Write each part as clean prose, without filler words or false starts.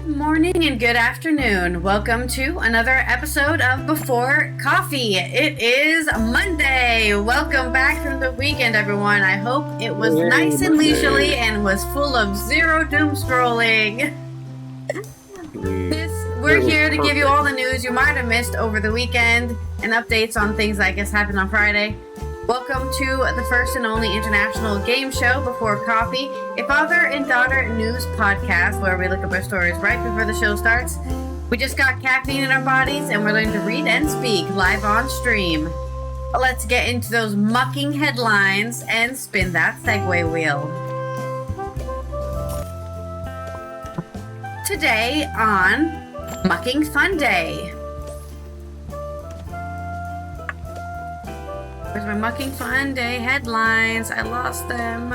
Good morning and good afternoon. Welcome to another episode of Before Coffee. It is Monday. Welcome back from the weekend, everyone. I hope it was nice and leisurely and was full of zero doom scrolling. We're here to give you all the news you might have missed over the weekend and updates on things I guess happened on Friday. Welcome to the first and only international game show, Before Coffee, a father and daughter news podcast where we look up our stories right before the show starts. We just got caffeine in our bodies and we're learning to read and speak live on stream. Let's get into those mucking headlines and spin that segue wheel. Today on Mucking Fonday. Where's my Mucking Fonday headlines? I lost them.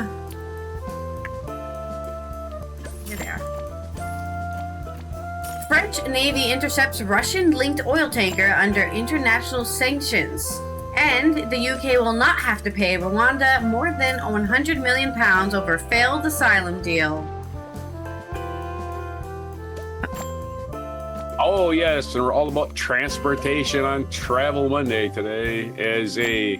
Here they are. French Navy intercepts Russian-linked oil tanker under international sanctions. And the UK will not have to pay Rwanda more than £100 million over failed asylum deal. Oh yes, and we're all about transportation on Travel Monday today as a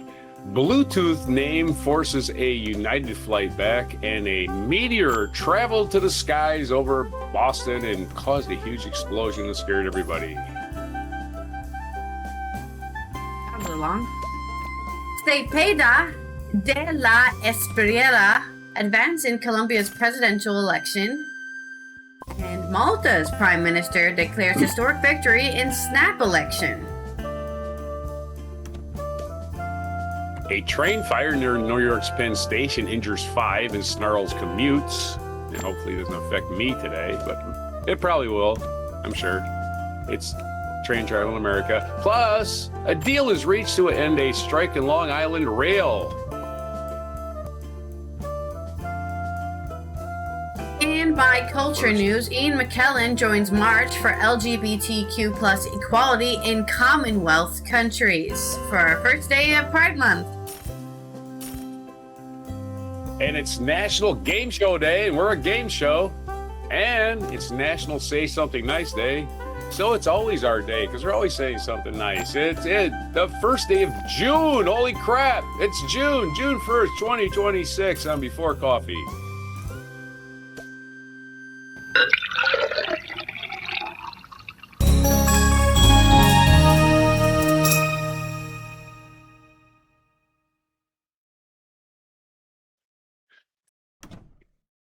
Bluetooth name forces a United flight back and a meteor traveled to the skies over Boston and caused a huge explosion that scared everybody. That was a little long. Cepeda de la Espriella advanced in Colombia's presidential election. And Malta's prime minister declares historic victory in snap election. A train fire near New York's Penn Station injures 5 and snarls commutes. And hopefully it doesn't affect me today, but it probably will, I'm sure. It's train travel in America. Plus, a deal is reached to end a strike in Long Island Rail. In by culture news, Ian McKellen joins March for LGBTQ plus equality in Commonwealth countries for our first day of Pride Month. And it's National Game Show Day, and we're a game show. And it's National Say Something Nice Day. So it's always our day, because we're always saying something nice. It's the first day of June. Holy crap. It's June 1st, 2026 on Before Coffee.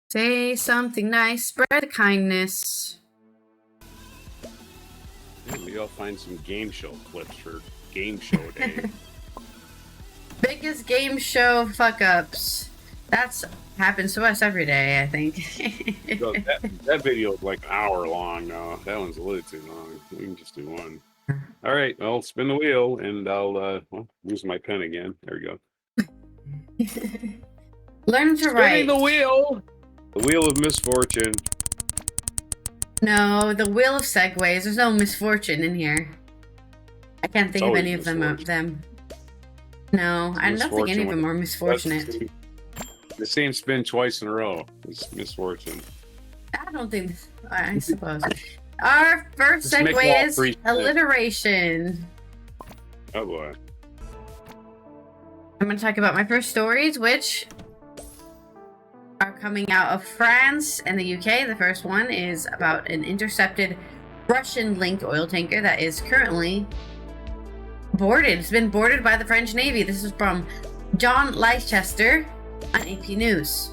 Say something nice, spread the kindness. Maybe I'll find some game show clips for Game Show Day. Biggest game show fuck-ups. That's happens to us every day, I think. So that video is like an hour long now. That one's a little too long. We can just do one. All right, I'll spin the wheel and I'll use my pen again. There we go. Learn to write. Spinning the wheel. The wheel of misfortune. No, the wheel of segues. There's no misfortune in here. I can't think of any of them. No, I don't think any of them are misfortunate. The same spin twice in a row. It's misfortune. I don't think. I suppose. Our first segue is alliteration. Oh boy. I'm going to talk about my first stories, which are coming out of France and the UK. The first one is about an intercepted Russian-linked oil tanker that is currently boarded. It's been boarded by the French Navy. This is from John Leicester on AP News.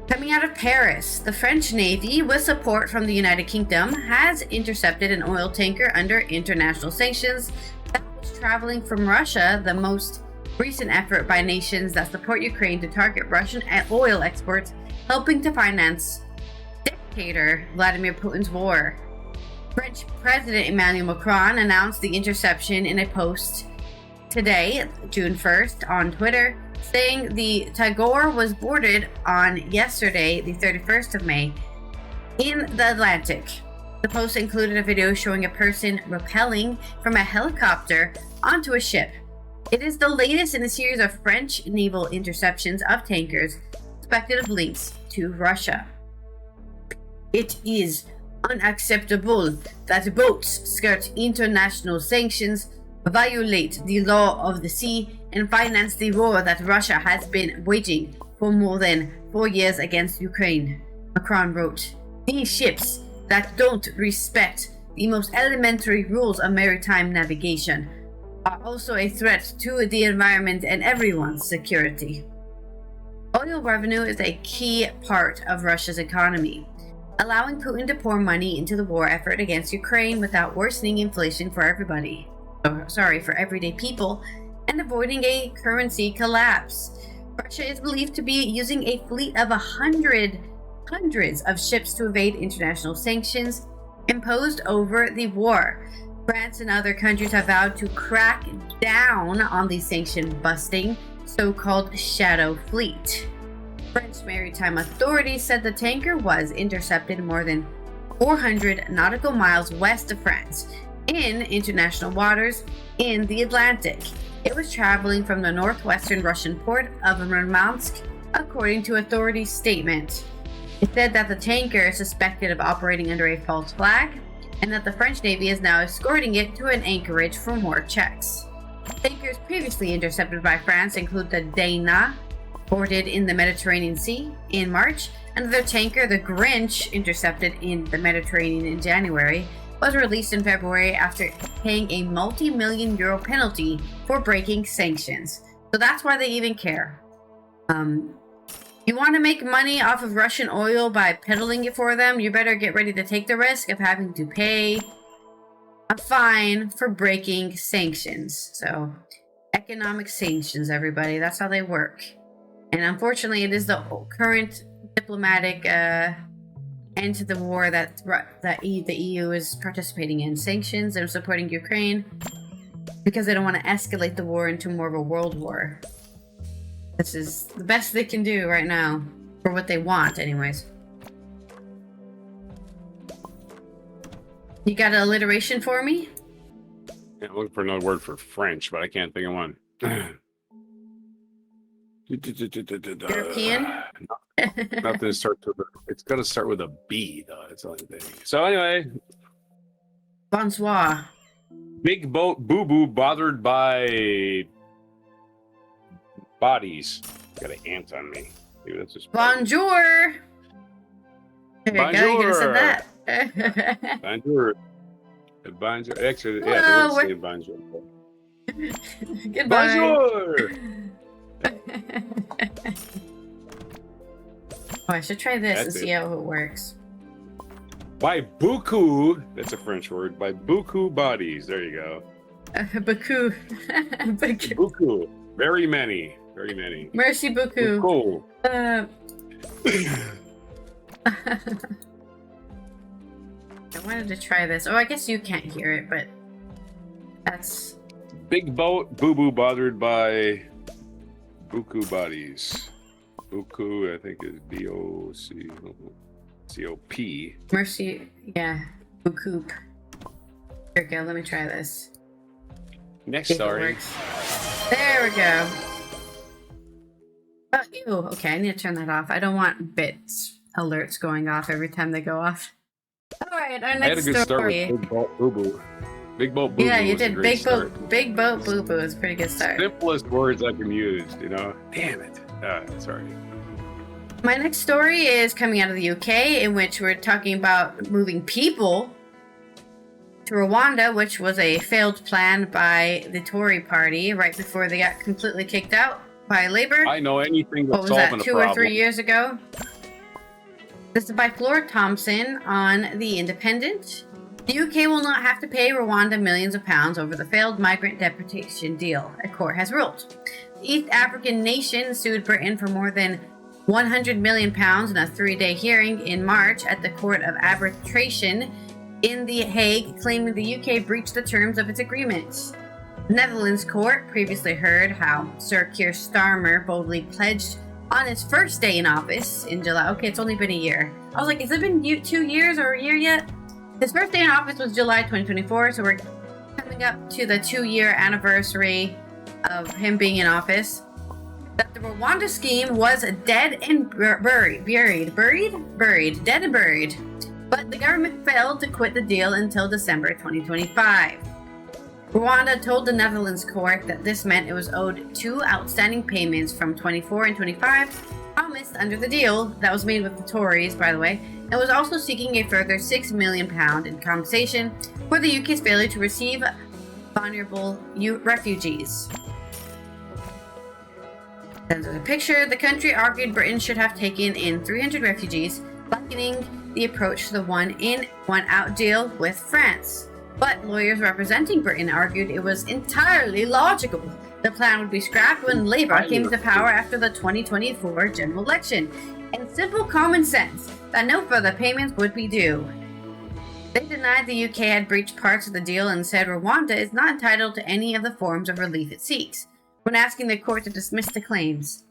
Coming out of Paris, the French Navy, with support from the United Kingdom, has intercepted an oil tanker under international sanctions that was traveling from Russia, the most recent effort by nations that support Ukraine to target Russian oil exports, helping to finance dictator Vladimir Putin's war. French President Emmanuel Macron announced the interception in a post today, June 1st, on Twitter, saying the Tagore was boarded on yesterday, the 31st of May, in the Atlantic. The post included a video showing a person rappelling from a helicopter onto a ship. It is the latest in a series of French naval interceptions of tankers suspected of links to Russia. It is unacceptable that boats skirt international sanctions, violate the law of the sea, and finance the war that Russia has been waging for more than 4 years against Ukraine, Macron wrote. These ships that don't respect the most elementary rules of maritime navigation are also a threat to the environment and everyone's security. Oil revenue is a key part of Russia's economy, allowing Putin to pour money into the war effort against Ukraine without worsening inflation for everybody. For everyday people, and avoiding a currency collapse. Russia is believed to be using a fleet of hundreds of ships to evade international sanctions imposed over the war. France and other countries have vowed to crack down on the sanction-busting so-called shadow fleet. French maritime authorities said the tanker was intercepted more than 400 nautical miles west of France in international waters in the Atlantic. It was traveling from the northwestern Russian port of Murmansk, according to authorities' statement. It said that the tanker is suspected of operating under a false flag, and that the French Navy is now escorting it to an anchorage for more checks. Tankers previously intercepted by France include the Dana, boarded in the Mediterranean Sea in March, and the tanker, the Grinch, intercepted in the Mediterranean in January, was released in February after paying a multi-million euro penalty for breaking sanctions. So that's why they even care. You want to make money off of Russian oil by peddling it for them, you better get ready to take the risk of having to pay a fine for breaking sanctions. So, economic sanctions, everybody. That's how they work. And unfortunately, it is the current diplomatic end to the war that the EU is participating in. Sanctions and supporting Ukraine because they don't want to escalate the war into more of a world war. This is the best they can do right now for what they want, anyways. You got an alliteration for me? Yeah, I'm looking for another word for French, but I can't think of one. European? Nothing to start with. It's got to start with a B, though. That's the only thing. So anyway, Bonsoir. Big boat boo boo bothered by bodies. Got an ant on me. Maybe that's just Bonjour. There you go. You could have said that. Bonjour. Bonjour. Actually, Hello, yeah, they weren't saying bonjour. Goodbye. Bonjour. Oh, I should try this That's and see how it works. By beaucoup, that's a French word. By beaucoup bodies. There you go. Beaucoup. Beaucoup. Very many. Very many. Merci beaucoup. Cool. I wanted to try this. Oh, I guess you can't hear it, but that's... Big boat, boo-boo bothered by beaucoup bodies. Beaucoup, I think, is B-O-C-O-P. Mercy, yeah. Beaucoup. Here we go, let me try this. Next story. There we go. Oh, ew. Okay, I need to turn that off. I don't want bits alerts going off every time they go off. Alright, our next story. I had a good start with Big Boat Boo-Boo. Big Boat Boo-Boo. Yeah, you did. Big boat Boo-Boo is a pretty good start. Simplest words I can use, you know? Damn it. Sorry. My next story is coming out of the UK, in which we're talking about moving people to Rwanda, which was a failed plan by the Tory party right before they got completely kicked out by Labour. I know anything that's solving a problem. What was that, 2 or 3 years ago? This is by Flora Thompson on The Independent. The UK will not have to pay Rwanda millions of pounds over the failed migrant deportation deal, a court has ruled. The East African nation sued Britain for more than £100 million in a 3-day hearing in March at the Court of Arbitration in The Hague, claiming the UK breached the terms of its agreement. The Netherlands court previously heard how Sir Keir Starmer boldly pledged on his first day in office in July. Okay, it's only been a year. I was like, has it been 2 years or a year yet? His first day in office was July 2024, so we're coming up to the 2-year anniversary of him being in office. That the Rwanda scheme was dead and buried, dead and buried. But the government failed to quit the deal until December 2025. Rwanda told the Netherlands court that this meant it was owed 2 outstanding payments from 24 and 25 promised under the deal that was made with the Tories, by the way, and was also seeking a further £6 million in compensation for the UK's failure to receive vulnerable refugees. Then there's a picture. The country argued Britain should have taken in 300 refugees, likening the approach to the one-in, one-out deal with France. But lawyers representing Britain argued it was entirely logical. The plan would be scrapped when Labour came to power after the 2024 general election, and simple common sense that no further payments would be due. They denied the UK had breached parts of the deal and said Rwanda is not entitled to any of the forms of relief it seeks, when asking the court to dismiss the claims.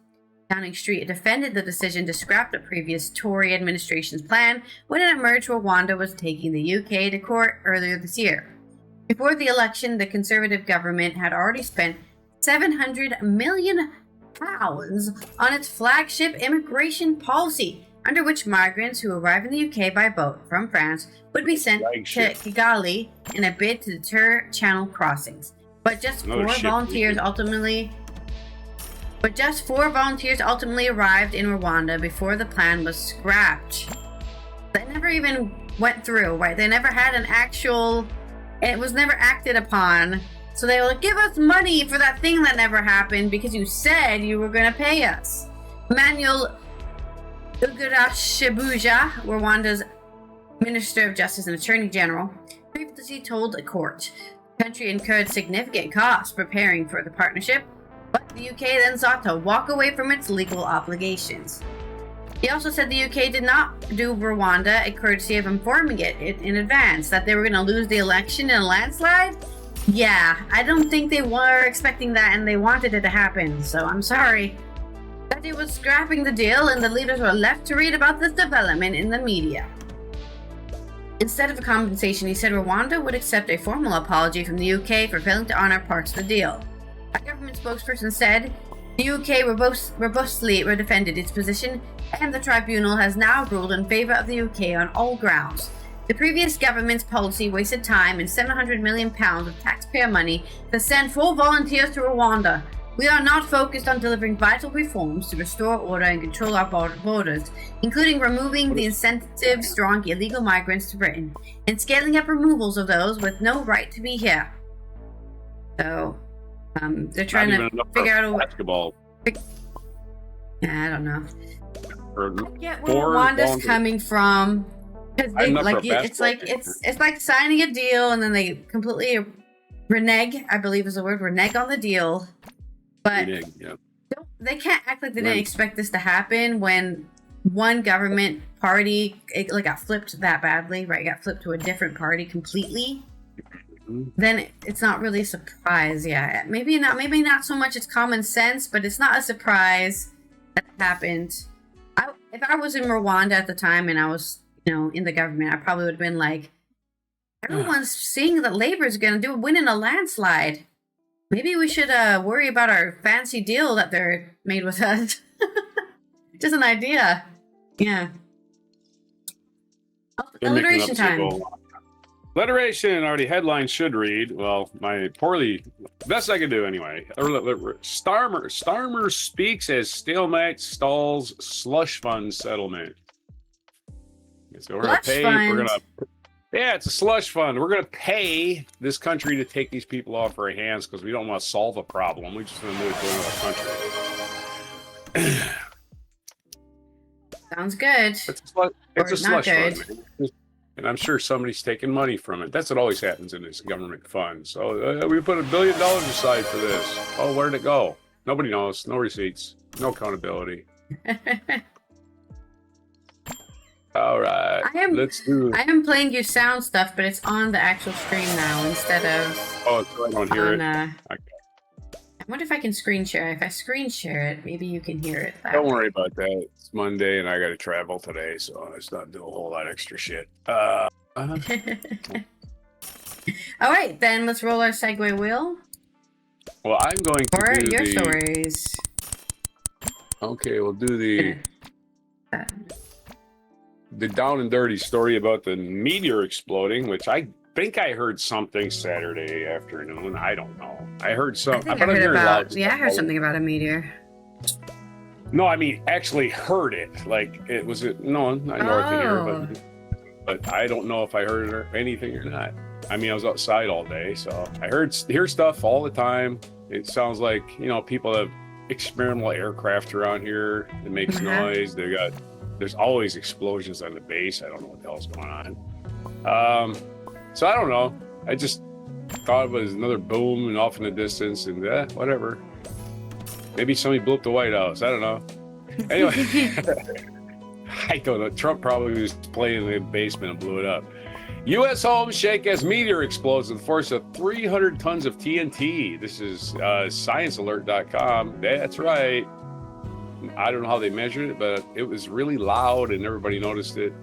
Downing Street defended the decision to scrap the previous Tory administration's plan when it emerged Rwanda was taking the UK to court earlier this year. Before the election, the Conservative government had already spent £700 million on its flagship immigration policy, under which migrants who arrive in the UK by boat from France would be sent to Kigali in a bid to deter channel crossings. But just four volunteers ultimately arrived in Rwanda before the plan was scrapped. That never even went through, right? They never had an actual, and it was never acted upon. So they were like, give us money for that thing that never happened because you said you were going to pay us. Manuel Ugurashibuja, Rwanda's Minister of Justice and Attorney General, previously told a court the country incurred significant costs preparing for the partnership, but the UK then sought to walk away from its legal obligations. He also said the UK did not do Rwanda a courtesy of informing it in advance that they were going to lose the election in a landslide. Yeah, I don't think they were expecting that and they wanted it to happen, so I'm sorry. That he was scrapping the deal and the leaders were left to read about this development in the media. Instead of a compensation, he said Rwanda would accept a formal apology from the UK for failing to honor parts of the deal. A government spokesperson said the UK robustly defended its position and the tribunal has now ruled in favour of the UK on all grounds. The previous government's policy wasted time and £700 million of taxpayer money to send full volunteers to Rwanda. We are not focused on delivering vital reforms to restore order and control our borders, including removing the incentives drawing illegal migrants to Britain, and scaling up removals of those with no right to be here. So, they're trying to figure out a way. Basketball. Yeah, I don't know. I get where Rwanda's coming from. Because it's like signing a deal and then they completely renege, I believe is the word, renege on the deal. But they can't act like they didn't expect this to happen when one government party got flipped that badly, right? Got flipped to a different party completely. Then it's not really a surprise. Yeah, maybe not so much it's common sense, but it's not a surprise that it happened. If I was in Rwanda at the time and I was in the government, I probably would have been like, everyone's seeing that Labour is going to win in a landslide. Maybe we should worry about our fancy deal that they're made with us. Just an idea. Yeah. Alliteration time. Alliteration, already headline should read. Well, my best I can do anyway. Starmer speaks as stalemate stalls slush fund settlement. So we're going to pay. Yeah, it's a slush fund. We're going to pay this country to take these people off our hands because we don't want to solve a problem. We just want to move it to another country. Sounds good. It's a slush fund. And I'm sure somebody's taking money from it. That's what always happens in this government fund. So we put $1 billion aside for this. Oh, where'd it go? Nobody knows. No receipts. No accountability. All right, let's do it. I am playing you sound stuff, but it's on the actual stream now instead of. Oh, so I don't hear it. Okay. I wonder if I can screen share. If I screen share it, maybe you can hear it. Don't worry about that. It's Monday, and I got to travel today, so it's not do a whole lot of extra shit. All right, then let's roll our segue wheel. Well, I'm going to do your stories. Okay, we'll do the. the down and dirty story about the meteor exploding, which I think I heard something Saturday afternoon. I don't know. I heard I heard something about a meteor. No, I mean actually heard it. Like it was not north of here, but I don't know if I heard it or anything or not. I mean, I was outside all day, so I hear stuff all the time. It sounds like, people have experimental aircraft around here that makes noise. There's always explosions on the base. I don't know what the hell's going on. So I don't know. I just thought it was another boom and off in the distance and whatever. Maybe somebody blew up the White House. I don't know. Anyway, I don't know. Trump probably was playing in the basement and blew it up. U.S. homes shake as meteor explodes with a force of 300 tons of TNT. This is sciencealert.com. That's right. I don't know how they measured it, but it was really loud and everybody noticed it.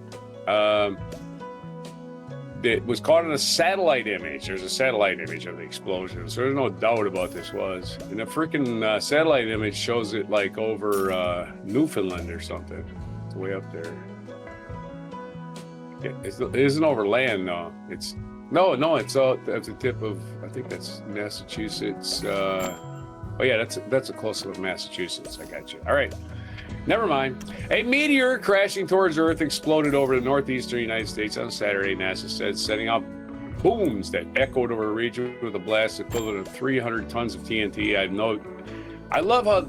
It was caught in a satellite image. There's a satellite image of the explosion, so there's no doubt about this was. And the freaking satellite image shows it like over Newfoundland or something. It's way up there. It isn't over land, no. It's out at the tip of, I think that's Massachusetts. That's a close look, Massachusetts. I got you. All right. Never mind. A meteor crashing towards Earth exploded over the northeastern United States on Saturday, NASA said, setting off booms that echoed over the region with a blast equivalent of 300 tons of TNT. I love how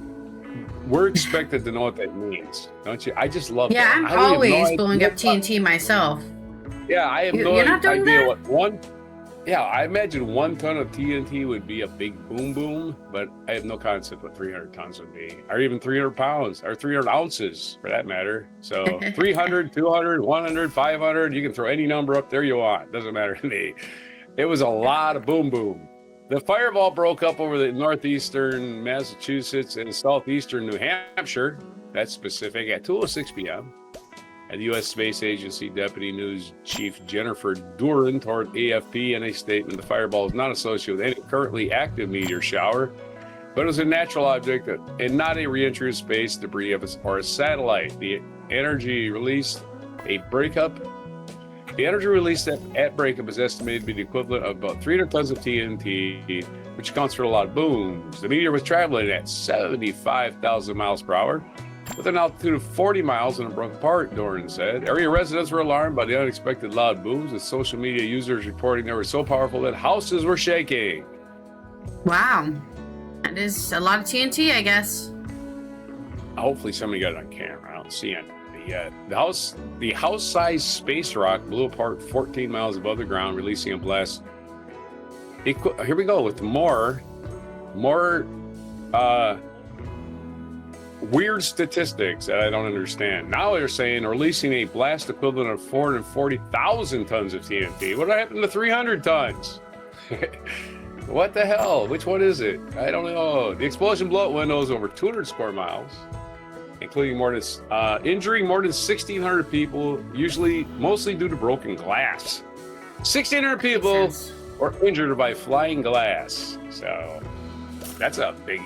we're expected to know what that means, don't you? I just love that. Yeah, I'm always blowing up TNT myself. Yeah, I have no idea what one. Yeah, I imagine 1 ton of TNT would be a big boom boom, but I have no concept what 300 tons would be, or even 300 pounds, or 300 ounces for that matter. So 300, 200, 100, 500, you can throw any number up there you want. Doesn't matter to me. It was a lot of boom boom. The fireball broke up over the northeastern Massachusetts and southeastern New Hampshire. That's specific at 2:06 p.m. At the U.S. Space Agency Deputy News Chief Jennifer Duran told AFP in a statement, the fireball is not associated with any currently active meteor shower, but it was a natural object and not a re-entry of space debris or a satellite. The energy released at breakup is estimated to be the equivalent of about 300 tons of TNT, which accounts for a lot of booms. The meteor was traveling at 75,000 miles per hour with an altitude of 40 miles and it broke apart, Doran said. Area residents were alarmed by the unexpected loud booms, with social media users reporting they were so powerful that houses were shaking. Wow. That is a lot of TNT, I guess. Hopefully somebody got it on camera. I don't see it yet. The house-sized space rock blew apart 14 miles above the ground, releasing a blast. Here we go with more weird statistics that I don't understand. Now they're saying releasing a blast equivalent of 440,000 tons of TNT. What happened to 300 tons? What the hell? Which one is it? I don't know. The explosion blew out windows over 200 square miles, including injuring more than 1,600 people, mostly due to broken glass. 1,600 people were injured by flying glass. So that's a big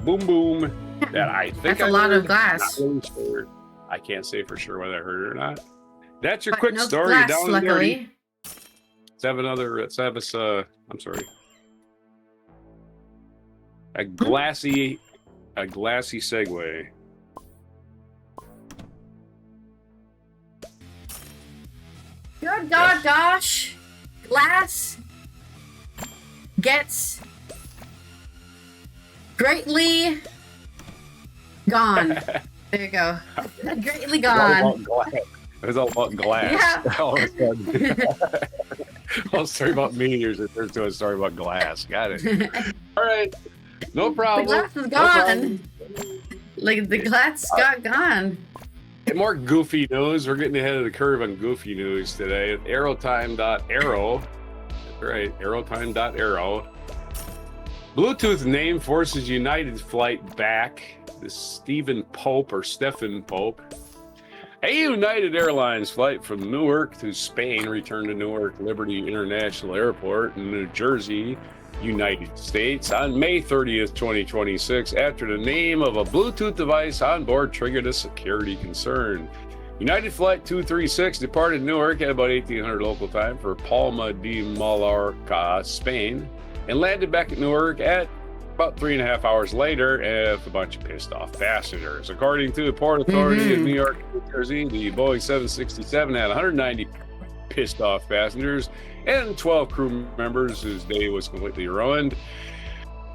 boom boom. That I think that's a lot of glass. Not really sure. I can't say for sure whether I heard it or not. That's your quick no story. Glass, down luckily. Let's have I'm sorry. A glassy segue. Good God, gosh. Glass gets greatly gone. There you go. Greatly gone. It was all about glass. Yeah. All of a sudden. Well, story about meteors. It turns to a story about glass. Got it. All right. No problem. The glass is gone. Like the glass got gone. And more goofy news. We're getting ahead of the curve on goofy news today. Aerotime.aero. That's right. Aerotime.aero. Bluetooth name forces United flight back. This Stephen Pope. A United Airlines flight from Newark to Spain returned to Newark Liberty International Airport in New Jersey, United States on May 30th, 2026, after the name of a Bluetooth device on board triggered a security concern. United Flight 236 departed Newark at about 1800 local time for Palma de Mallorca, Spain, and landed back at Newark at about 3.5 hours later with a bunch of pissed off passengers. According to the Port Authority of New York, New Jersey, the Boeing 767 had 190 pissed off passengers and 12 crew members whose day was completely ruined.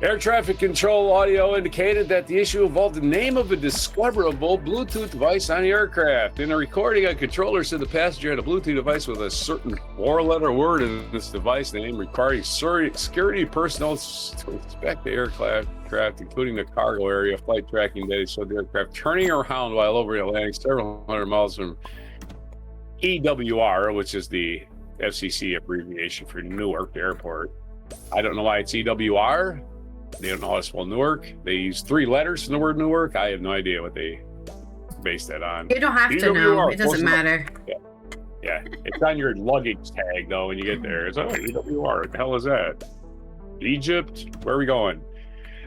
Air traffic control audio indicated that the issue involved the name of a discoverable Bluetooth device on the aircraft. In a recording, a controller said the passenger had a Bluetooth device with a certain four-letter word in this device name, requiring security personnel to inspect the aircraft, including the cargo area. Flight tracking data showed the aircraft turning around while over the Atlantic, several hundred miles from EWR, which is the FCC abbreviation for Newark Airport. I don't know why it's EWR. They don't know how to spell Newark. They use 3 letters in the word Newark. I have no idea what they base that on. You don't have to know. It doesn't matter. Yeah. It's on your luggage tag, though, when you get there. It's, EWR. What the hell is that? Egypt? Where are we going?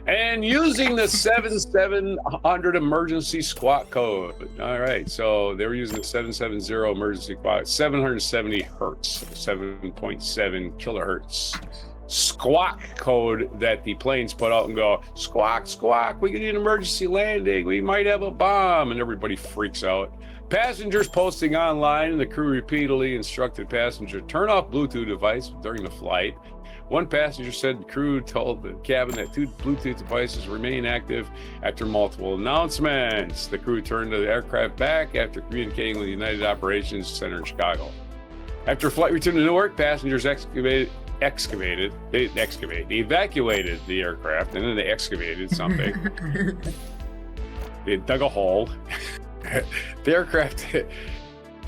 And using the 7700 emergency squawk code. All right. So they were using the 770 emergency squawk, 770 hertz, 7.7 kilohertz. Squawk code that the planes put out and go, squawk, squawk, we need an emergency landing, we might have a bomb, and everybody freaks out. Passengers posting online, and the crew repeatedly instructed passengers to turn off Bluetooth device during the flight. One passenger said the crew told the cabin that 2 Bluetooth devices remain active after multiple announcements. The crew turned the aircraft back after communicating with the United Operations Center in Chicago. After flight return to Newark, passengers evacuated the aircraft, and then they excavated something. They dug a hole. The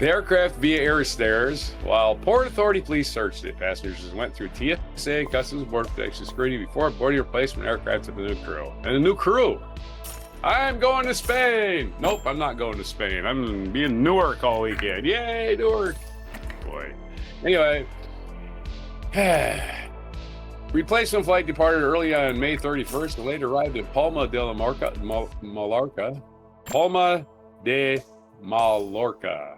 aircraft via air stairs, while Port Authority police searched it. Passengers went through TSA, Customs and Border Protection screening before boarding replacement aircraft to the new crew. And the new crew, I'm going to Spain. Nope, I'm not going to Spain. I'm being in Newark all weekend. Yay, Newark. Boy. Anyway, replacement flight departed early on May 31st and later arrived at Palma de Mallorca. Palma de Mallorca.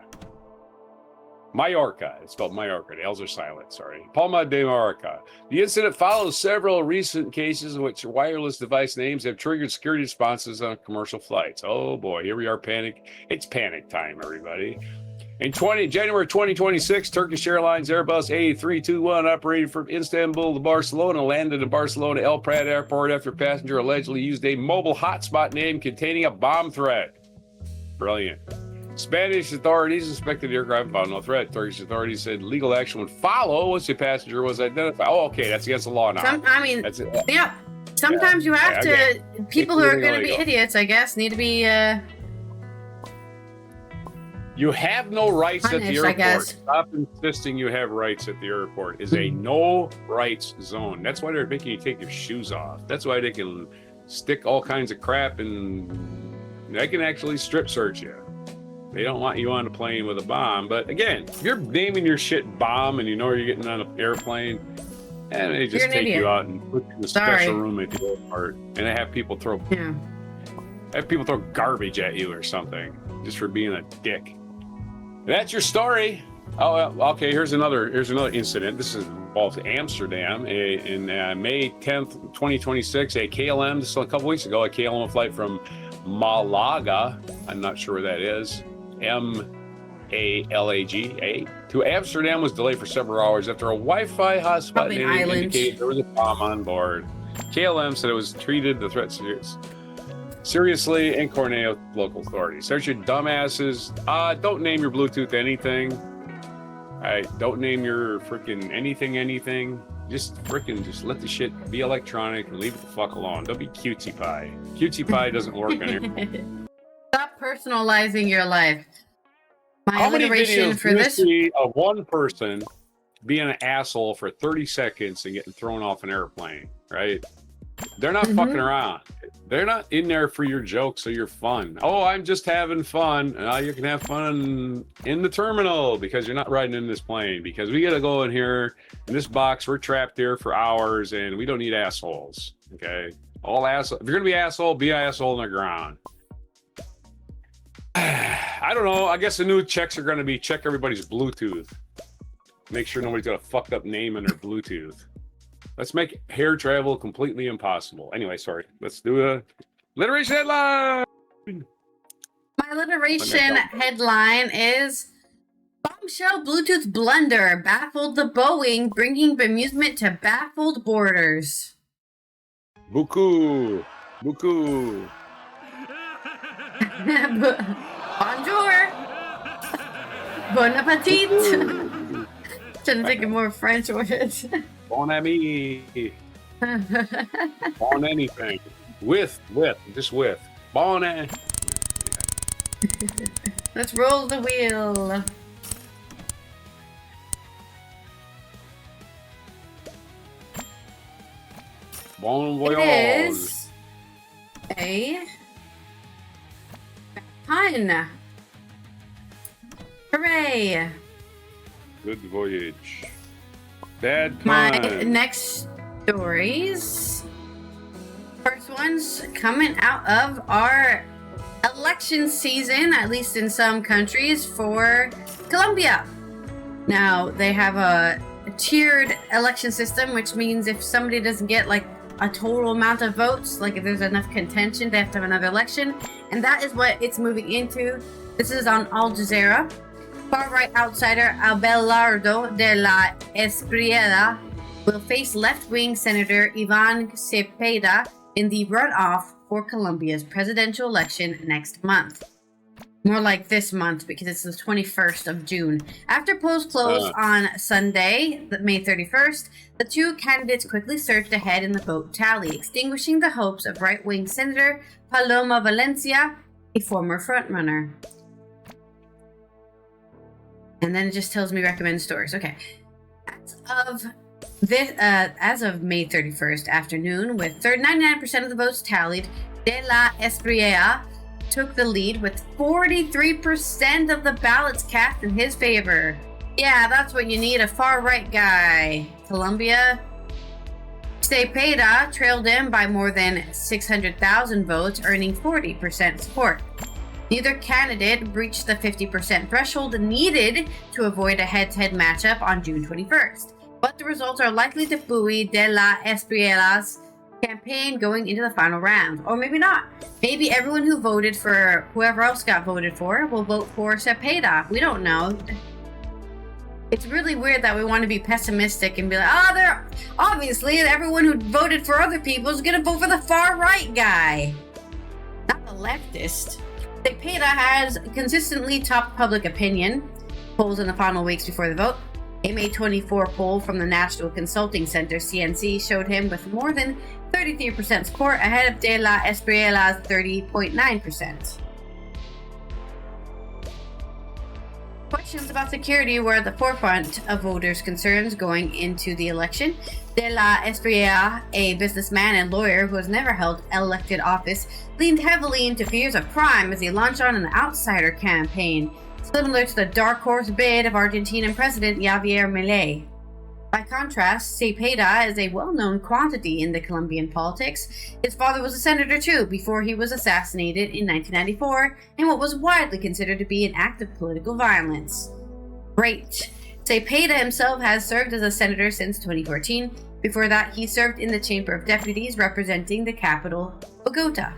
Mallorca. It's spelled Mallorca. The L's are silent, sorry. Palma de Mallorca. The incident follows several recent cases in which wireless device names have triggered security responses on commercial flights. Oh boy, here we are, panic. It's panic time, everybody. In January 2026, Turkish Airlines Airbus A321 operated from Istanbul to Barcelona landed in Barcelona El Prat Airport after a passenger allegedly used a mobile hotspot name containing a bomb threat. Brilliant. Spanish authorities inspected the aircraft and found no threat. Turkish authorities said legal action would follow once the passenger was identified. Oh, okay, that's against the law now. Yeah. Sometimes you have to. People who are going to be idiots, I guess, need to be. You have no rights punished, at the airport. Stop insisting you have rights at the airport. It's a no rights zone. That's why they're making you take your shoes off. That's why they can stick all kinds of crap and they can actually strip search you. They don't want you on a plane with a bomb. But again, if you're naming your shit bomb and you know you're getting on an airplane, and they just take you out and put you in a special room at the airport, and they have people throw garbage at you or something just for being a dick. That's your story. Oh, okay. Here's another incident. This involves Amsterdam. In May 10th, 2026, a KLM. This was a couple weeks ago. A KLM flight from Malaga. I'm not sure where that is. Malaga to Amsterdam was delayed for several hours after a Wi-Fi hotspot indicated there was a bomb on board. KLM said it was treated the threat seriously and coordinated with local authorities. Search your dumbasses. Don't name your Bluetooth anything. Don't name your freaking anything. Just let the shit be electronic and leave it the fuck alone. Don't be cutesy pie. Cutesy pie doesn't work on here. Stop personalizing your life. How many videos do you see of one person being an asshole for 30 seconds and getting thrown off an airplane, right? They're not fucking around. They're not in there for your jokes or your fun. Oh, I'm just having fun. You can have fun in the terminal because you're not riding in this plane because we got to go in here in this box. We're trapped here for hours and we don't need assholes. Okay. All assholes. If you're going to be an asshole on the ground. I don't know. I guess the new checks are going to be check everybody's Bluetooth. Make sure nobody's got a fucked up name in their Bluetooth. Let's make hair travel completely impossible. Anyway, sorry. Let's do a alliteration headline. My alliteration headline is Bombshell Bluetooth Blunder Baffled the Boeing, bringing bemusement to baffled borders. Beaucoup. Beaucoup. Bonjour. Bon appetit. Trying to think of more French words. Bon ami. Bon anything. With. Just with. Bon. Let's roll the wheel. Bon voyage. It is a pun. Hooray. Good voyage. Bad pun. My next stories. First one's coming out of our election season, at least in some countries, for Colombia. Now, they have a tiered election system, which means if somebody doesn't get like a total amount of votes, like if there's enough contention, they have to have another election. And that is what it's moving into. This is on Al Jazeera. Far-right outsider Abelardo de la Espriella will face left-wing Senator Ivan Cepeda in the runoff for Colombia's presidential election next month. More like this month, because it's the 21st of June. After polls closed on Sunday, May 31st, the two candidates quickly surged ahead in the vote tally, extinguishing the hopes of right-wing Senator Paloma Valencia, a former frontrunner. And then it just tells me recommend stories. Okay. As of May 31st afternoon, with 99% of the votes tallied, De La Espriella took the lead with 43% of the ballots cast in his favor. Yeah, that's what you need, a far-right guy. Colombia. Cepeda trailed him by more than 600,000 votes, earning 40% support. Neither candidate reached the 50% threshold needed to avoid a head-to-head matchup on June 21st. But the results are likely to buoy De La Espriella's campaign going into the final round. Or maybe not. Maybe everyone who voted for whoever else got voted for will vote for Cepeda. We don't know. It's really weird that we want to be pessimistic and be like, they're obviously everyone who voted for other people is going to vote for the far-right guy. Not the leftist. Cepeda has consistently topped public opinion polls in the final weeks before the vote. A May 24 poll from the National Consulting Center, CNC, showed him with more than 33% support, ahead of De La Espriella's 30.9%. Questions about security were at the forefront of voters' concerns going into the election. De La Espriella, a businessman and lawyer who has never held elected office, leaned heavily into fears of crime as he launched on an outsider campaign, similar to the dark horse bid of Argentinian President Javier Milei. By contrast, Cepeda is a well-known quantity in the Colombian politics. His father was a senator too, before he was assassinated in 1994 in what was widely considered to be an act of political violence. Great. Cepeda himself has served as a senator since 2014. Before that, he served in the Chamber of Deputies representing the capital, Bogota.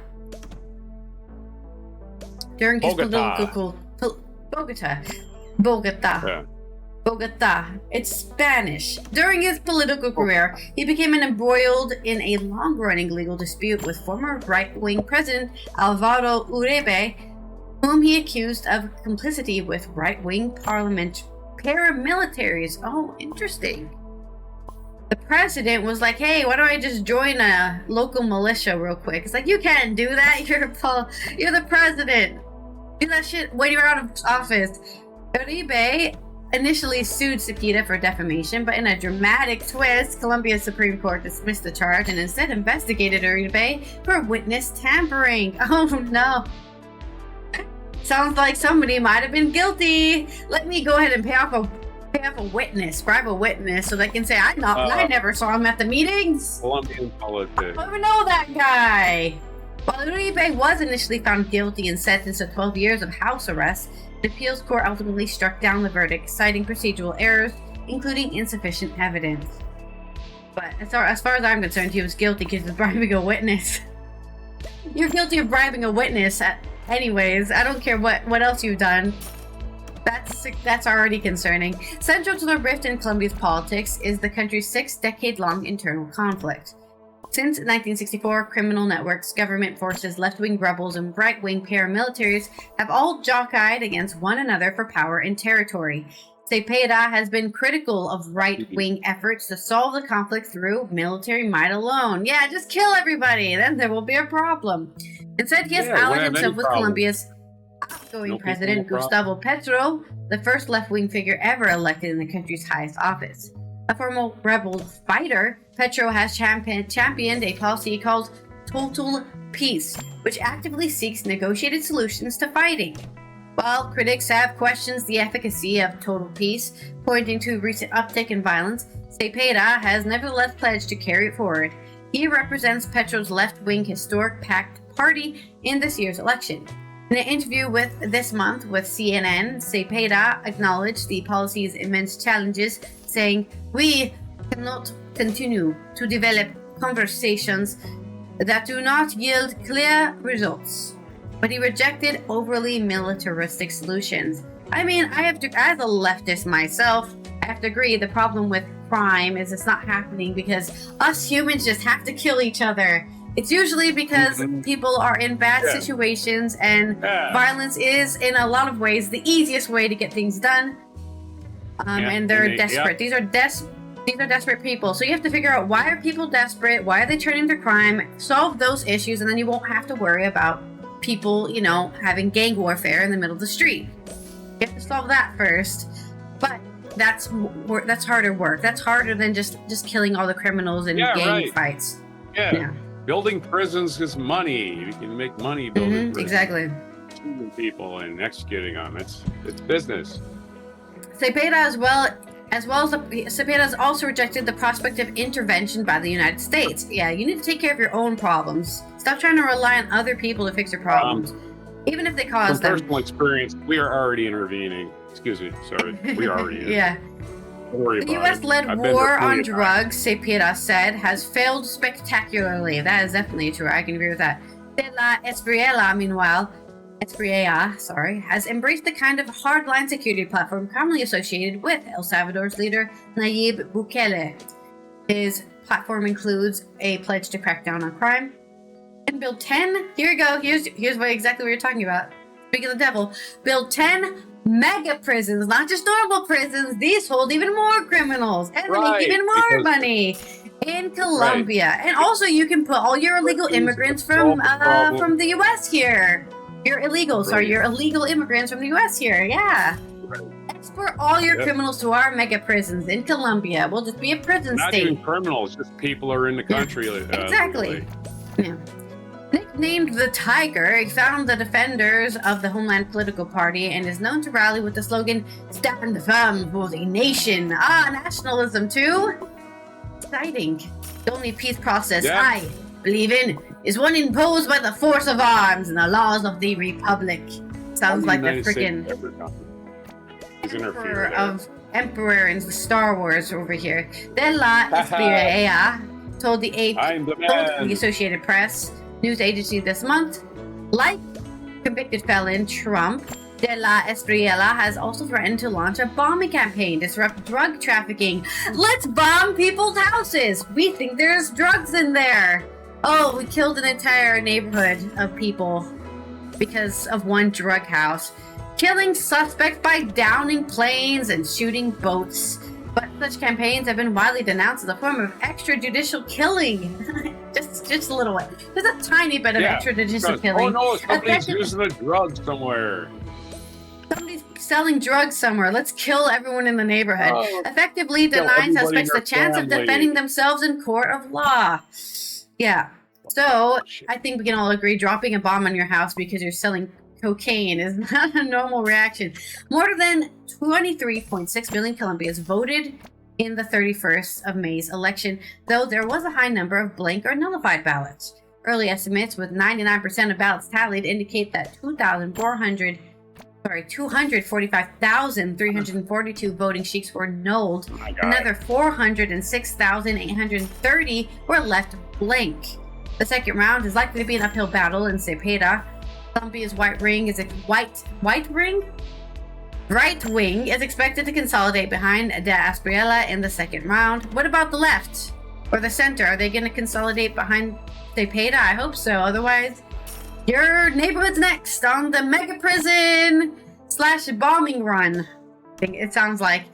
During his political... Bogota. It's Spanish. During his political career, he became embroiled in a long-running legal dispute with former right-wing President Alvaro Uribe, whom he accused of complicity with right-wing paramilitaries. Oh, interesting. The president was like, hey, why don't I just join a local militia real quick? It's like, you can't do that. You're the president. Do that shit when you're out of office. Uribe initially sued Cepeda for defamation, but in a dramatic twist, Colombia's Supreme Court dismissed the charge and instead investigated Uribe for witness tampering. Oh no. Sounds like somebody might have been guilty. Let me go ahead and pay off a witness, bribe a witness, so they can say, I never saw him at the meetings. Colombian politics. I don't even know that guy. While Uribe was initially found guilty and sentenced to 12 years of house arrest, the appeals court ultimately struck down the verdict, citing procedural errors, including insufficient evidence. But as far as I'm concerned, he was guilty because of bribing a witness. You're guilty of bribing a witness, anyways. I don't care what else you've done. That's already concerning. Central to the rift in Colombia's politics is the country's 6-decade-long internal conflict. Since 1964, criminal networks, government forces, left-wing rebels, and right-wing paramilitaries have all jockeyed against one another for power and territory. Cepeda has been critical of right-wing efforts to solve the conflict through military might alone. Yeah, just kill everybody, then there will be a problem. Instead, he has allied himself with Colombia's outgoing president, Gustavo Petro, the first left-wing figure ever elected in the country's highest office. A former rebel fighter, Petro has championed a policy called Total Peace, which actively seeks negotiated solutions to fighting. While critics have questioned the efficacy of total peace, pointing to recent uptick in violence, Cepeda has nevertheless pledged to carry it forward. He represents Petro's left-wing historic pact party in this year's election. In an interview this month with CNN, Cepeda acknowledged the policy's immense challenges, saying, "We cannot continue to develop conversations that do not yield clear results." But he rejected overly militaristic solutions. I mean, as a leftist myself, I have to agree the problem with crime is it's not happening because us humans just have to kill each other. It's usually because people are in bad situations, and violence is, in a lot of ways, the easiest way to get things done. And they're desperate. These are desperate people. So you have to figure out, why are people desperate? Why are they turning to crime? Solve those issues, and then you won't have to worry about people, having gang warfare in the middle of the street. You have to solve that first. But that's harder work. That's harder than just killing all the criminals in gang fights. Yeah. Building prisons is money. You can make money building prisons. Exactly. Shooting people and executing them. It's business. Cepeda Cepeda has also rejected the prospect of intervention by the United States. Yeah, you need to take care of your own problems. Stop trying to rely on other people to fix your problems, even if they cause them. From personal experience, we are already intervening. Excuse me, sorry. We are already intervening. The U.S.-led war on drugs, Cepeda said, has failed spectacularly. That is definitely true. I can agree with that. De la Espriella, meanwhile, has embraced the kind of hardline security platform commonly associated with El Salvador's leader, Nayib Bukele. His platform includes a pledge to crack down on crime and build 10. Here we go. Here's exactly what you're talking about. Speaking of the devil, build 10 mega prisons, not just normal prisons. These hold even more criminals and make even more money in Colombia. And also, you can put all your illegal immigrants from the U.S. here. You're illegal immigrants from the U.S. here. Yeah. Export all your criminals to our mega prisons in Colombia. We'll just be a prison state. Not even criminals, just people are in the country. Exactly. Yeah. Nicknamed the Tiger, he found the defenders of the Homeland Political Party and is known to rally with the slogan, "Stand firm for the nation." Nationalism too? Exciting. The only peace process I believe in is one imposed by the force of arms and the laws of the Republic. Sounds like the freaking Emperor in the Star Wars over here. De la Espriella told the Associated Press news agency this month, like convicted felon Trump, De la Espriella has also threatened to launch a bombing campaign, disrupt drug trafficking. Let's bomb people's houses. We think there's drugs in there. Oh, we killed an entire neighborhood of people because of one drug house. Killing suspects by downing planes and shooting boats. But such campaigns have been widely denounced as a form of extrajudicial killing. just a little one. Just a tiny bit of extrajudicial killing. Oh no, somebody's using a drug somewhere. Somebody's selling drugs somewhere. Let's kill everyone in the neighborhood. Effectively denies suspects the chance of defending themselves in court of law. Yeah. So, I think we can all agree dropping a bomb on your house because you're selling cocaine is not a normal reaction. More than 23.6 million Colombians voted in the 31st of May's election, though there was a high number of blank or nullified ballots. Early estimates, with 99% of ballots tallied, indicate that 245,342 voting sheets were nulled. Another 406,830 were left blank. The second round is likely to be an uphill battle in Cepeda. Colombia's right wing is expected to consolidate behind De Aspriella in the second round. What about the left or the center? Are they going to consolidate behind Cepeda? I hope so. Otherwise, your neighborhood's next on the mega prison / bombing run. It sounds like.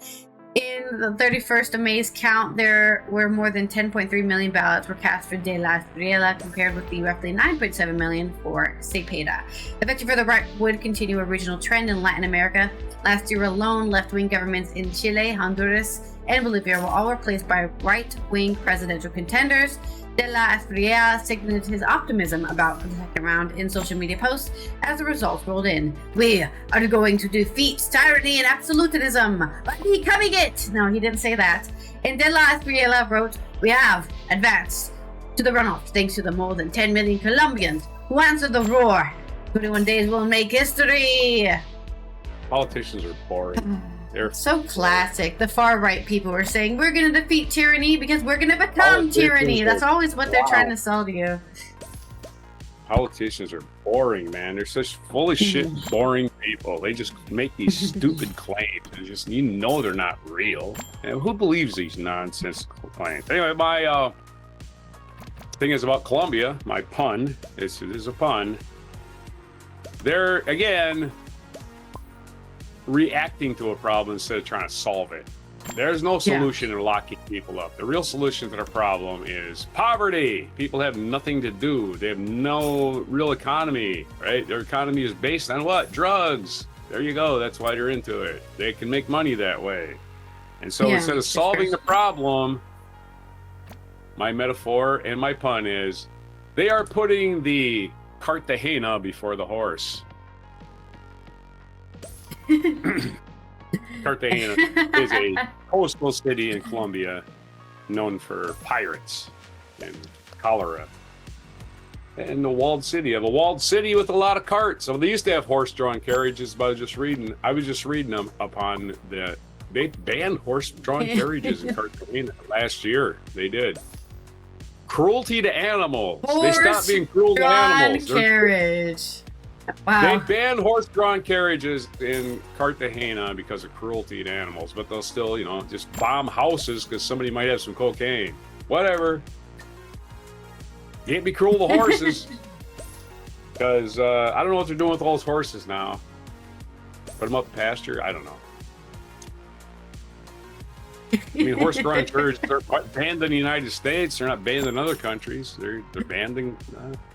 In the 31st of May's count, there were more than 10.3 million ballots were cast for De La Espriella, compared with the roughly 9.7 million for Cepeda. The victory for the right would continue a regional trend in Latin America. Last year alone, left-wing governments in Chile, Honduras, and Bolivia were all replaced by right-wing presidential contenders. De La Espriella signaled his optimism about the second round in social media posts as the results rolled in. "We are going to defeat tyranny and absolutism by becoming it." No, he didn't say that. And De La Espriella wrote, "We have advanced to the runoff thanks to the more than 10 million Colombians who answered the roar. 21 days will make history." Politicians are boring. They're so classic. The far right people were saying, we're going to defeat tyranny because we're going to become tyranny. That's always what they're trying to sell to you. Politicians are boring, man. They're such full of shit, boring people. They just make these stupid claims. And just, you know, they're not real. And who believes these nonsensical claims? Anyway, my thing is about Colombia. My pun. This is a pun. They're, again, reacting to a problem instead of trying to solve it. There's no solution in locking people up. The real solution to the problem is poverty. People have nothing to do. They have no real economy, right? Their economy is based on what? Drugs. There you go. That's why they're into it. They can make money that way. And so instead of solving the problem, my metaphor and my pun is, they are putting the Cartagena before the horse. Cartagena is a coastal city in Colombia known for pirates and cholera. And the walled city. You have a walled city with a lot of carts. So they used to have horse-drawn carriages, but I was just reading them upon they banned horse-drawn carriages in Cartagena last year. They did. Cruelty to animals. They stopped being cruel to animals. Carriage. Wow. They banned horse-drawn carriages in Cartagena because of cruelty to animals, but they'll still, just bomb houses because somebody might have some cocaine. Whatever. Can't be cruel to horses. Because I don't know what they're doing with all those horses now. Put them up the pasture? I don't know. I mean, horse-drawn carriages are banned in the United States. They're not banned in other countries. They're banned in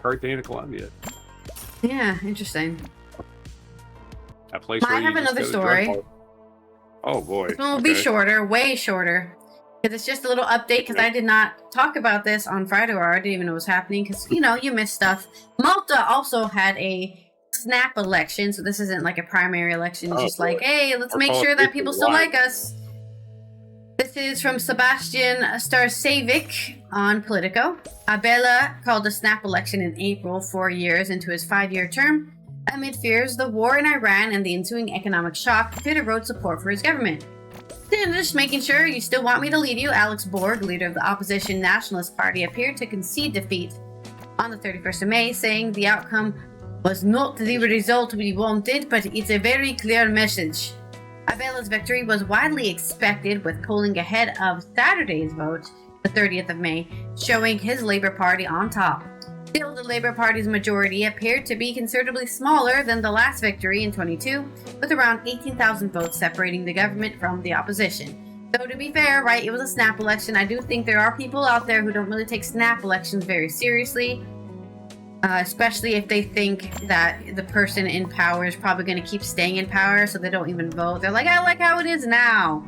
Cartagena, Colombia. Yeah, interesting. That place where I have another story. Oh boy. This one will be shorter, way shorter. Because it's just a little update, because I did not talk about this on Friday, or I didn't even know what was happening, because, you miss stuff. Malta also had a snap election, so this isn't like a primary election. It's just like, hey, let's make sure that people still like us. This is from Sebastian Starcevic on Politico. Abela called a snap election in April, 4 years into his 5-year term, amid fears the war in Iran and the ensuing economic shock could erode support for his government. Just making sure you still want me to lead you, Alex Borg, leader of the opposition Nationalist Party, appeared to concede defeat on the 31st of May, saying the outcome was not the result we wanted, but it's a very clear message. Abela's victory was widely expected, with polling ahead of Saturday's vote, the 30th of May, showing his Labour Party on top. Still, the Labour Party's majority appeared to be considerably smaller than the last victory in 22, with around 18,000 votes separating the government from the opposition. Though to be fair, right, it was a snap election. I do think there are people out there who don't really take snap elections very seriously. Especially if they think that the person in power is probably going to keep staying in power, so they don't even vote. They're like, I like how it is now.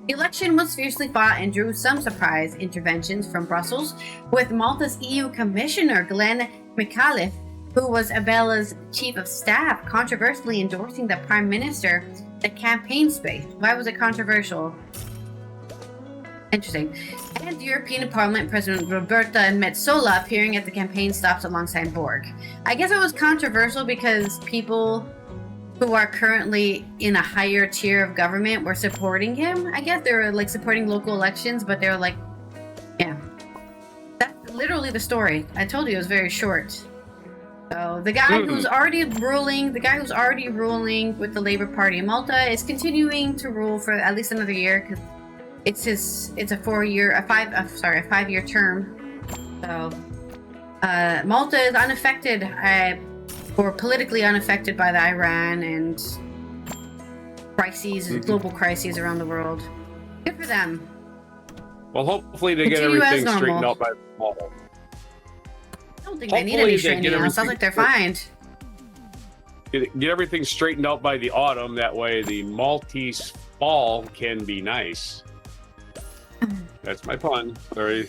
The election was fiercely fought and drew some surprise interventions from Brussels, with Malta's EU Commissioner Glenn McAuliffe, who was Abela's chief of staff, controversially endorsing the Prime Minister the campaign space. Why was it controversial? Interesting. And European Parliament President Roberta Metsola appearing at the campaign stops alongside Borg. I guess it was controversial because people who are currently in a higher tier of government were supporting him. I guess they were like supporting local elections, but they were like, yeah. That's literally the story. I told you it was very short. So the guy who's already ruling with the Labour Party in Malta is continuing to rule for at least another year because it's a 5-year term. So Malta is unaffected, or politically unaffected by the Iran and global crises around the world. Good for them. Well, hopefully they get everything straightened out by Malta. I don't think they need any straightening out. Sounds like they're fine. Get everything straightened out by the autumn. That way the Maltese fall can be nice. That's my pun. Sorry.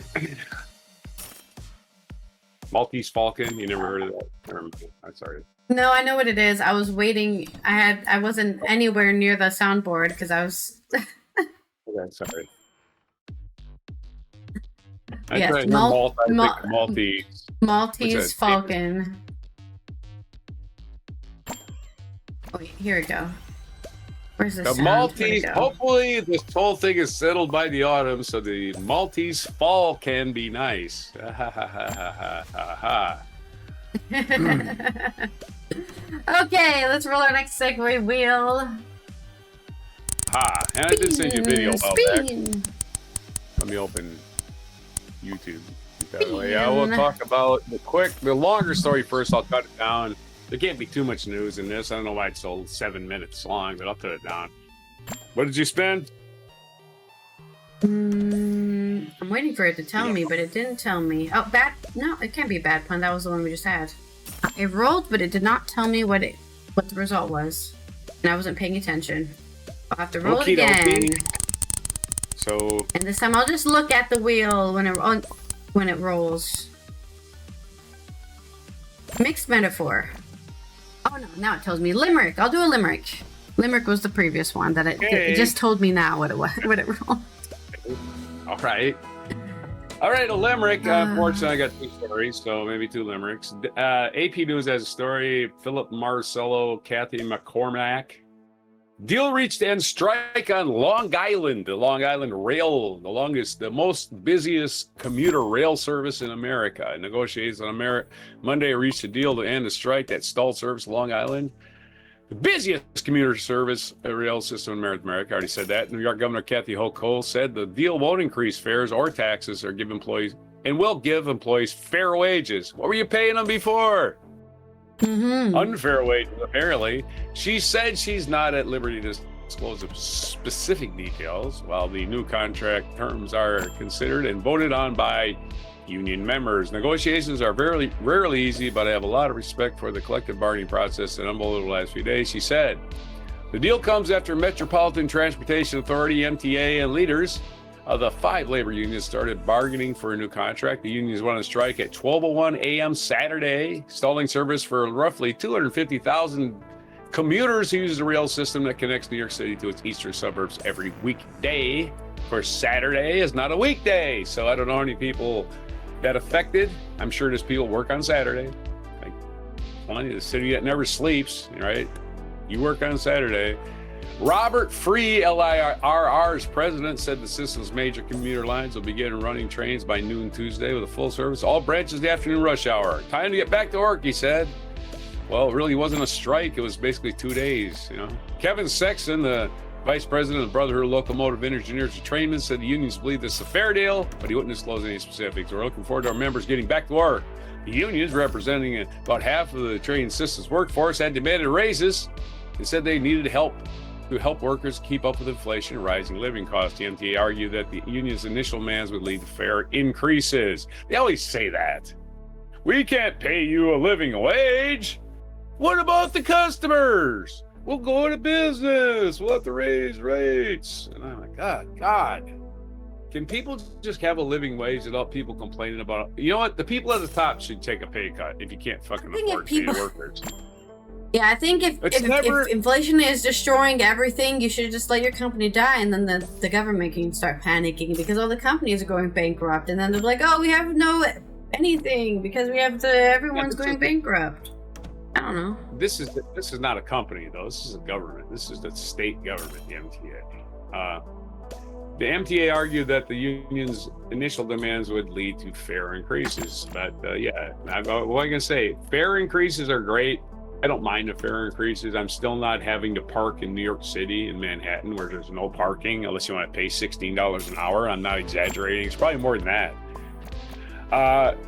Maltese Falcon. You never heard of that term? I'm sorry. No, I know what it is. I was waiting. I wasn't anywhere near the soundboard because I was. Okay, sorry. Yes, Maltese. Maltese Falcon. Wait, here we go. Where's the Maltese? Hopefully, this whole thing is settled by the autumn, so the Maltese fall can be nice. Okay, let's roll our next segue wheel. And I did send you a video about that. Let me open YouTube. Yeah, we'll talk about the longer story first. I'll cut it down. There can't be too much news in this. I don't know why it's so 7 minutes long, but I'll cut it down. What did you spend? I'm waiting for it to tell me, but it didn't tell me. Oh, bad? No, it can't be a bad pun. That was the one we just had. It rolled, but it did not tell me what the result was, and I wasn't paying attention. I'll have to roll it again. So. And this time I'll just look at the wheel when it rolls. Mixed metaphor. Oh no! Now it tells me limerick. I'll do a limerick. Limerick was the previous one that it just told me now what it was. What it rolled. All right. A limerick. Unfortunately, I got two stories, so maybe two limericks. AP News has a story. Philip Marcello, Kathy McCormack. Deal reached to end strike on Long Island. The Long Island Rail, the most busiest commuter rail service in America. Negotiations on Monday reached a deal to end the strike that stalled service Long Island. The busiest commuter service rail system in America. I already said that. New York Governor Kathy Hochul said the deal won't increase fares or taxes or will give employees fair wages. What were you paying them before? Unfair wages, apparently. She said she's not at liberty to disclose the specific details while the new contract terms are considered and voted on by union members. Negotiations are rarely easy, but I have a lot of respect for the collective bargaining process that unfolded the last few days, she said. The deal comes after Metropolitan Transportation Authority, MTA, and leaders of the 5 labor unions started bargaining for a new contract. The unions went on strike at 12:01 a.m. Saturday, stalling service for roughly 250,000 commuters who use the rail system that connects New York City to its eastern suburbs every weekday. Of course, Saturday is not a weekday, so I don't know how many people that affected. I'm sure there's people work on Saturday. Like, the city that never sleeps, right? You work on Saturday. Robert Free, LIRR's president, said the system's major commuter lines will begin running trains by noon Tuesday with a full service, all branches the afternoon rush hour. Time to get back to work, he said. Well, it really wasn't a strike. It was basically 2 days, Kevin Sexton, the vice president of the Brotherhood of Locomotive Engineers and Trainmen, said the unions believe this is a fair deal, but he wouldn't disclose any specifics. We're looking forward to our members getting back to work. The unions, representing about half of the train system's workforce, had demanded raises and said they needed help to help workers keep up with inflation and rising living costs. The MTA argued that the union's initial demands would lead to fare increases. They always say that. We can't pay you a living wage. What about the customers? We'll go into business. We'll have to raise rates. And I'm like, God. Can people just have a living wage without people complaining about it? You know what? The people at the top should take a pay cut if you can't fucking afford to pay workers. Yeah, I think if inflation is destroying everything, you should just let your company die, and then the government can start panicking because all the companies are going bankrupt, and then they're like, oh, we have no anything because everyone's going bankrupt. I don't know. This is not a company though. This is a government. This is the state government, the MTA. The MTA argued that the union's initial demands would lead to fare increases, but what I can say, fare increases are great. I don't mind the fare increases. I'm still not having to park in New York City in Manhattan where there's no parking unless you want to pay $16 an hour. I'm not exaggerating. It's probably more than that.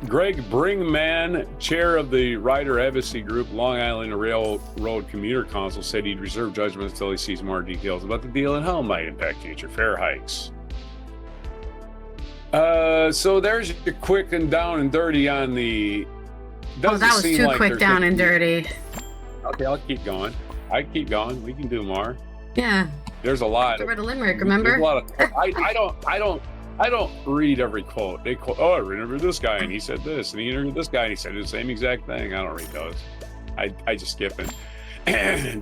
Greg Bringman, chair of the Rider Advocacy Group, Long Island Railroad Commuter Council, said he'd reserve judgment until he sees more details about the deal and how it might impact future fare hikes. So there's your quick and down and dirty on the... that was too quick down and dirty. Okay, I'll keep going. We can do more. Yeah. There's a lot. I read a limerick, remember? There's a lot of... I don't read every quote. They quote, I remember this guy and he said this, and he interviewed this guy and he said the same exact thing. I don't read those. I just skip it.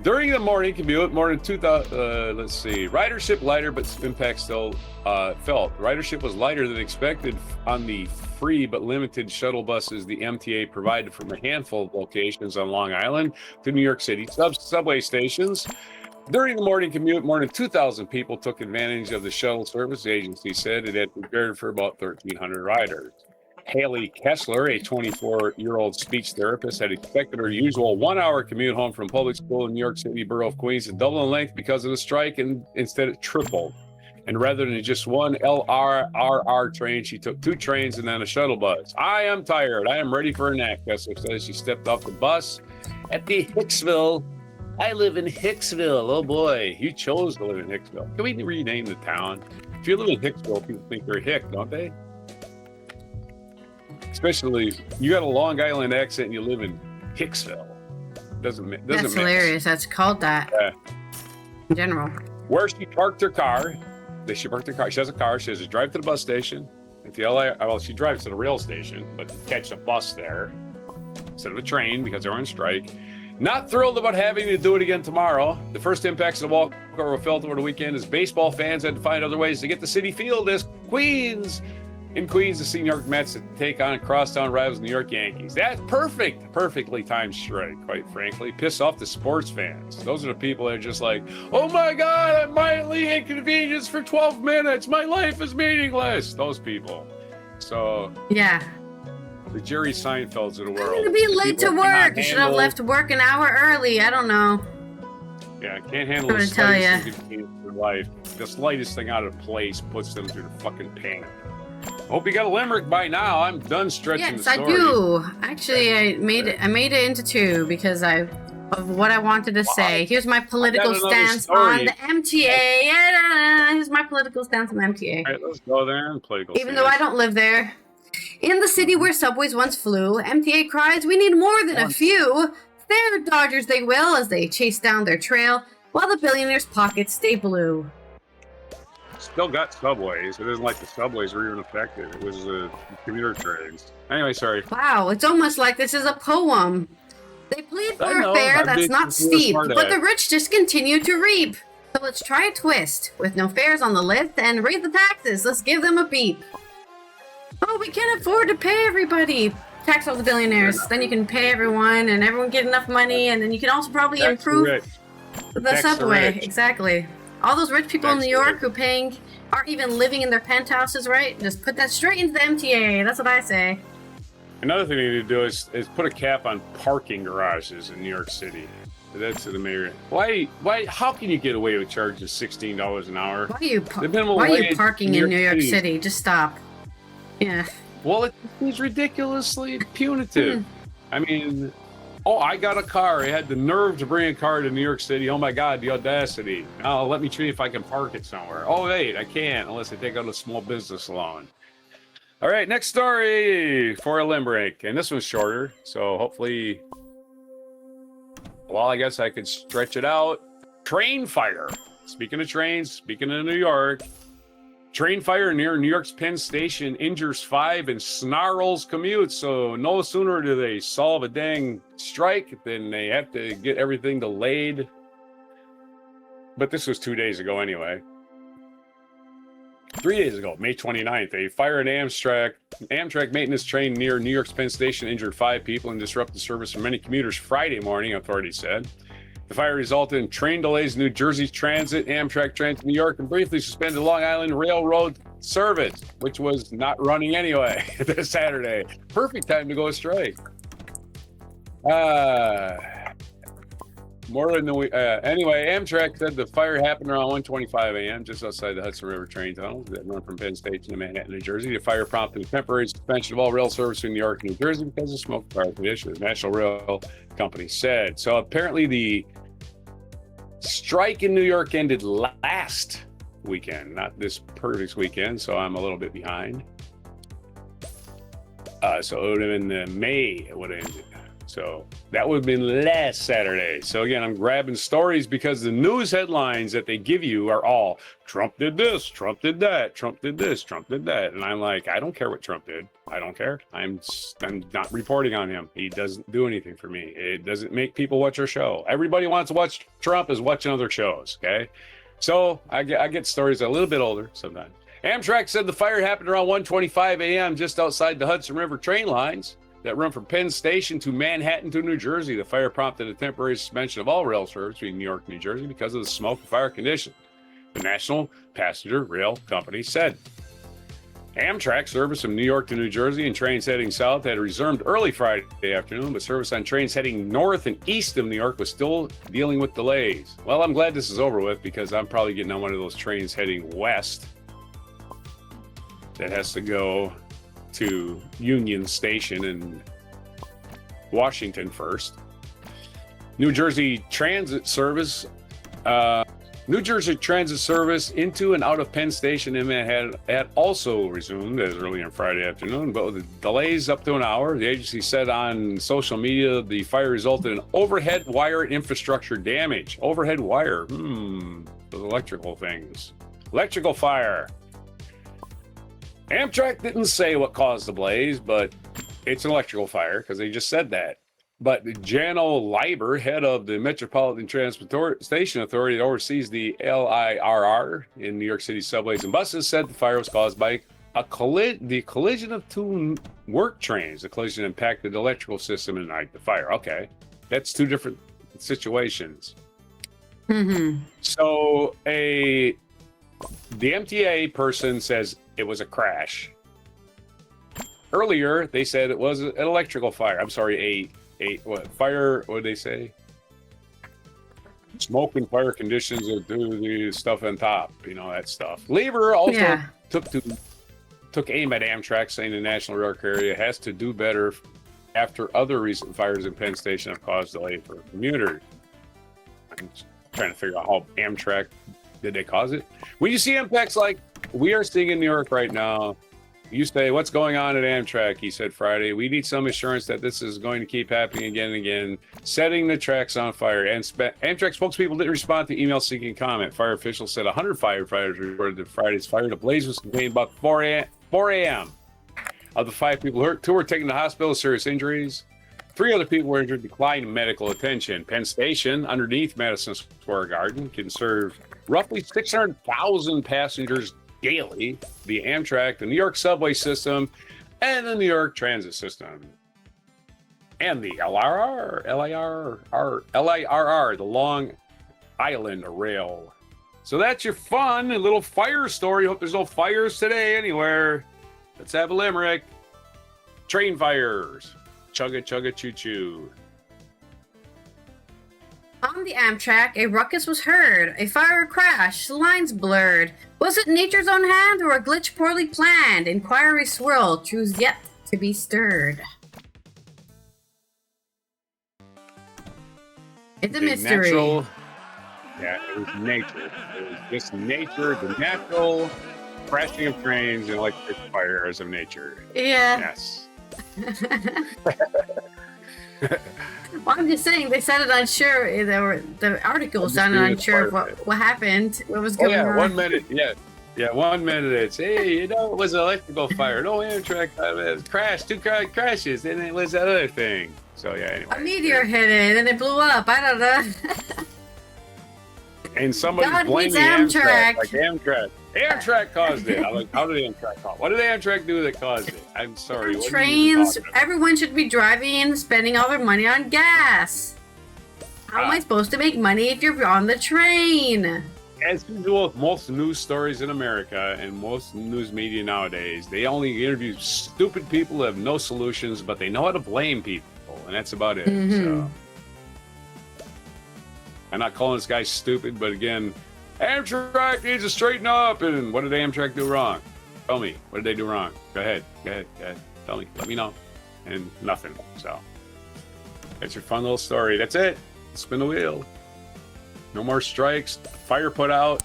During the morning commute, more than 2,000, ridership lighter, but impact still felt. Ridership was lighter than expected on the free but limited shuttle buses the MTA provided from a handful of locations on Long Island to New York City subway stations. During the morning commute, more than 2,000 people took advantage of the shuttle service. The agency said it had prepared for about 1,300 riders. Haley Kessler, a 24-year-old speech therapist, had expected her usual 1-hour commute home from public school in New York City borough of Queens to double in length because of the strike, and instead it tripled. And rather than just one LRRR train, she took 2 trains and then a shuttle bus. I am tired. I am ready for a nap, Kessler says. She stepped off the bus at the Hicksville. I live in Hicksville. Oh boy, you chose to live in Hicksville. Can we rename the town? If you live in Hicksville, people think you're hick, don't they? Especially, you got a Long Island accent and you live in Hicksville. Doesn't That's mix. Hilarious. That's called that in general. Where she parked her car. She parked her car. She has a car. She has to drive to the bus station. At the she drives to the rail station, but catch a bus there instead of a train because they're on strike. Not thrilled about having to do it again tomorrow. The first impacts of the walkover were felt over the weekend as baseball fans had to find other ways to get to Citi Field as Queens to see New York Mets to take on crosstown rivals New York Yankees. That's perfectly timed strike, quite frankly. Piss off the sports fans. Those are the people that are just like, oh my God, I'm mildly inconvenienced for 12 minutes. My life is meaningless. Those people. So yeah. The Jerry Seinfelds of the world. I'm gonna be late to work. You should have left work an hour early. I don't know. Yeah, can't handle the slightest thing in their life. The slightest thing out of place puts them through the fucking panic. Hope you got a limerick by now. I'm done stretching the story. Yes, I do. Actually, I made it into 2 because of what I wanted to say. Here's my political stance on the MTA. Here's my political stance on the MTA. All right, let's go there and political Even though I don't live there. In the city where subways once flew, MTA cries, we need more than a few. Fare dodgers they will as they chase down their trail, while the billionaires' pockets stay blue. Still got subways. It isn't like the subways were even affected. It was the commuter trains. Anyway, sorry. Wow, it's almost like this is a poem. They plead for a fare that's not steep, but the rich just continue to reap. So let's try a twist. With no fares on the list and raise the taxes, let's give them a beep. Oh, we can't afford to pay everybody. Tax all the billionaires. Then you can pay everyone and everyone get enough money, and then you can also probably improve the subway. Exactly. All those rich people in New York who aren't even living in their penthouses, right? Just put that straight into the MTA. That's what I say. Another thing they need to do is put a cap on parking garages in New York City. That's the mayor. Why? How can you get away with charging $16 an hour? Why are you parking in New York City? Just stop. Yeah. Well, it's ridiculously punitive. I mean, I got a car. I had the nerve to bring a car to New York City. Oh my God, the audacity. Now let me see if I can park it somewhere. Oh wait, I can't unless I take out a small business loan. All right, next story for a limerick, and this one's shorter, so hopefully, well, I guess I could stretch it out. Train fire. Speaking of trains, speaking of New York, Train fire near New York's Penn Station injures 5 and snarls commutes. So no sooner do they solve a dang strike than they have to get everything delayed. But this was 2 days ago anyway. 3 days ago, May 29th, a fire in Amtrak maintenance train near New York's Penn Station injured 5 people and disrupted service for many commuters Friday morning, authorities said. The fire resulted in train delays in New Jersey Transit, Amtrak Transit New York, and briefly suspended Long Island Railroad service, which was not running anyway this Saturday. Perfect time to go strike. Anyway, Amtrak said the fire happened around 1:25 a.m. just outside the Hudson River train tunnel that run from Penn Station to Manhattan, New Jersey. The fire prompted a temporary suspension of all rail service in New York and New Jersey because of smoke fire conditions, the National Rail Company said. So apparently the strike in New York ended last weekend, not this previous weekend, so I'm a little bit behind. So it would have been May it would have ended. So that would have been last Saturday. So again, I'm grabbing stories because the news headlines that they give you are all Trump did this, Trump did that, Trump did this, Trump did that. And I'm like, I don't care what Trump did. I don't care. I'm not reporting on him. He doesn't do anything for me. It doesn't make people watch our show. Everybody wants to watch Trump is watching other shows. Okay. So I get stories a little bit older sometimes. Amtrak said the fire happened around 1:25 a.m. just outside the Hudson River train lines that run from Penn Station to Manhattan to New Jersey. The fire prompted a temporary suspension of all rail service between New York and New Jersey because of the smoke and fire conditions, the National Passenger Rail Company said. Amtrak service from New York to New Jersey and trains heading south had resumed early Friday afternoon, but service on trains heading north and east of New York was still dealing with delays. Well, I'm glad this is over with because I'm probably getting on one of those trains heading west that has to go to Union Station in Washington first. New Jersey Transit service into and out of Penn Station in Manhattan had also resumed as early on Friday afternoon, but with the delays up to an hour. The agency said on social media the fire resulted in overhead wire infrastructure damage. Overhead wire, those electrical things. Electrical fire. Amtrak didn't say what caused the blaze, but it's an electrical fire because they just said that. But Jano Leiber, head of the Metropolitan Transportation Authority that oversees the LIRR in New York City subways and buses, said the fire was caused by the collision of 2 work trains. The collision impacted the electrical system and ignited the fire. Okay, that's 2 different situations. Mm-hmm. So the MTA person says it was a crash. Earlier, they said it was an electrical fire. I'm sorry, fire, what did they say? Smoke and fire conditions will do the stuff on top, that stuff. Leiber also took aim at Amtrak, saying the National Rail Area has to do better after other recent fires in Penn Station have caused delay for commuters. I'm trying to figure out how Amtrak, did they cause it? When you see impacts like we are seeing in New York right now, you say, what's going on at Amtrak? He said Friday, we need some assurance that this is going to keep happening again and again, setting the tracks on fire. And Amtrak spokespeople didn't respond to email seeking comment. Fire officials said 100 firefighters reported that Friday's fire. The blaze was contained about 4 a.m. Of the 5 people hurt, 2 were taken to the hospital with serious injuries. 3 other people were injured, declined medical attention. Penn Station, underneath Madison Square Garden, can serve roughly 600,000 passengers daily. The Amtrak, the New York subway system, and the New York transit system. And the LIRR, the Long Island Rail. So that's your fun little fire story. Hope there's no fires today anywhere. Let's have a limerick. Train fires. Chugga, chugga, choo, choo. On the Amtrak, a ruckus was heard, a fire crashed, lines blurred. Was it nature's own hand or a glitch poorly planned? Inquiry swirled, truths yet to be stirred. It's a mystery. It was nature. It was just nature, the natural crashing of trains and electric fires of nature. Yeah. Yes. Well, I'm just saying they sounded unsure. The article sounded unsure of what happened, what was going on. 1 minute. Yeah. Yeah, 1 minute it's, hey, it was an electrical fire. No Amtrak crashed, two crashes, and it was that other thing. So yeah, anyway. A meteor hit it and it blew up. I don't know. And somebody's God blaming needs Amtrak. Like Amtrak caused it. I'm like, how did Amtrak cause it? What did Amtrak do that caused it? I'm sorry. Trains, everyone should be driving, spending all their money on gas. How am I supposed to make money if you're on the train? As usual with most news stories in America and most news media nowadays, they only interview stupid people who have no solutions, but they know how to blame people, and that's about it. So I'm not calling this guy stupid, but again, Amtrak needs to straighten up. And what did Amtrak do wrong? Tell me. What did they do wrong? Go ahead. Tell me. Let me know. And nothing. So that's your fun little story. That's it. Spin the wheel. No more strikes. Fire put out.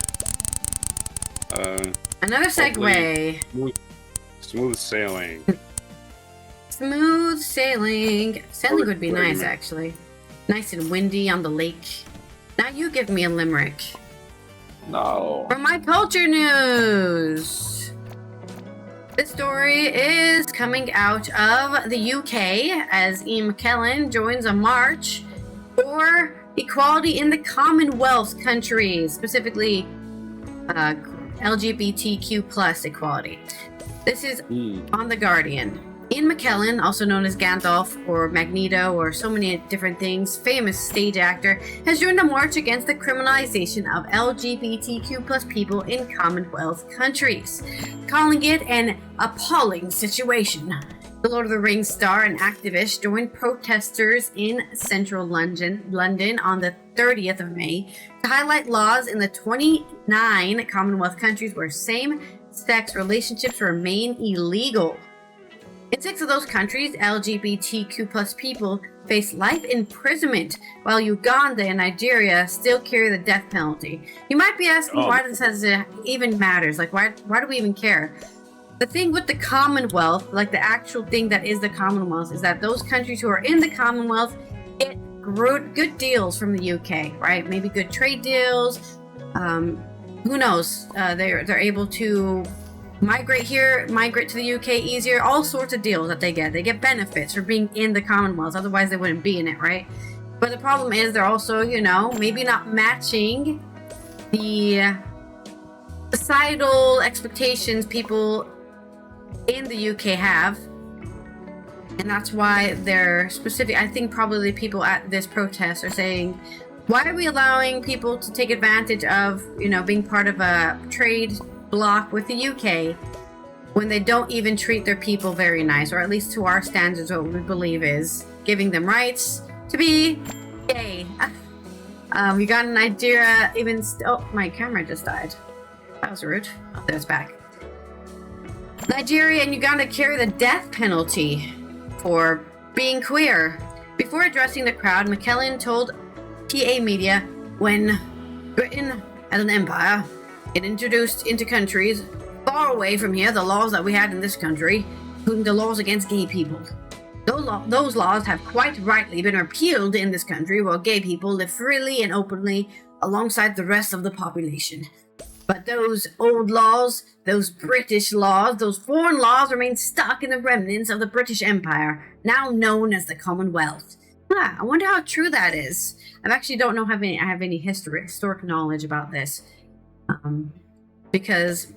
Another segue. Smooth sailing. Smooth sailing. Sailing would be nice, actually. Nice and windy on the lake. Now you give me a limerick. No. From my culture news. This story is coming out of the UK as Ian McKellen joins a march for equality in the Commonwealth countries, specifically LGBTQ plus equality. This is on The Guardian. Ian McKellen, also known as Gandalf or Magneto or so many different things, famous stage actor, has joined a march against the criminalization of LGBTQ plus people in Commonwealth countries, calling it an appalling situation. The Lord of the Rings star and activist joined protesters in central London on the 30th of May to highlight laws in the 29 Commonwealth countries where same-sex relationships remain illegal. In 6 of those countries, LGBTQ plus people face life imprisonment, while Uganda and Nigeria still carry the death penalty. You might be asking why this even matters. Like, why do we even care? The thing with the Commonwealth, like the actual thing that is the Commonwealth, is that those countries who are in the Commonwealth get good deals from the UK, right? Maybe good trade deals. Who knows? They're able to migrate to the UK easier. All sorts of deals that they get. They get benefits for being in the Commonwealth. Otherwise, they wouldn't be in it, right? But the problem is they're also, maybe not matching the societal expectations people in the UK have, and that's why they're specific. I think probably people at this protest are saying, why are we allowing people to take advantage of being part of a trade bloc with the UK when they don't even treat their people very nice, or at least to our standards what we believe is giving them rights to be gay. We got in Nigeria my camera just died. That was rude. Oh, there's back. Nigeria and Uganda carry the death penalty for being queer. Before addressing the crowd, McKellen told PA Media, when Britain as an empire, it introduced into countries far away from here the laws that we had in this country, including the laws against gay people. Those laws have quite rightly been repealed in this country, while gay people live freely and openly alongside the rest of the population. But those old laws, those British laws, those foreign laws remain stuck in the remnants of the British Empire, now known as the Commonwealth. I wonder how true that is. I actually don't know if I have any historic knowledge about this. Because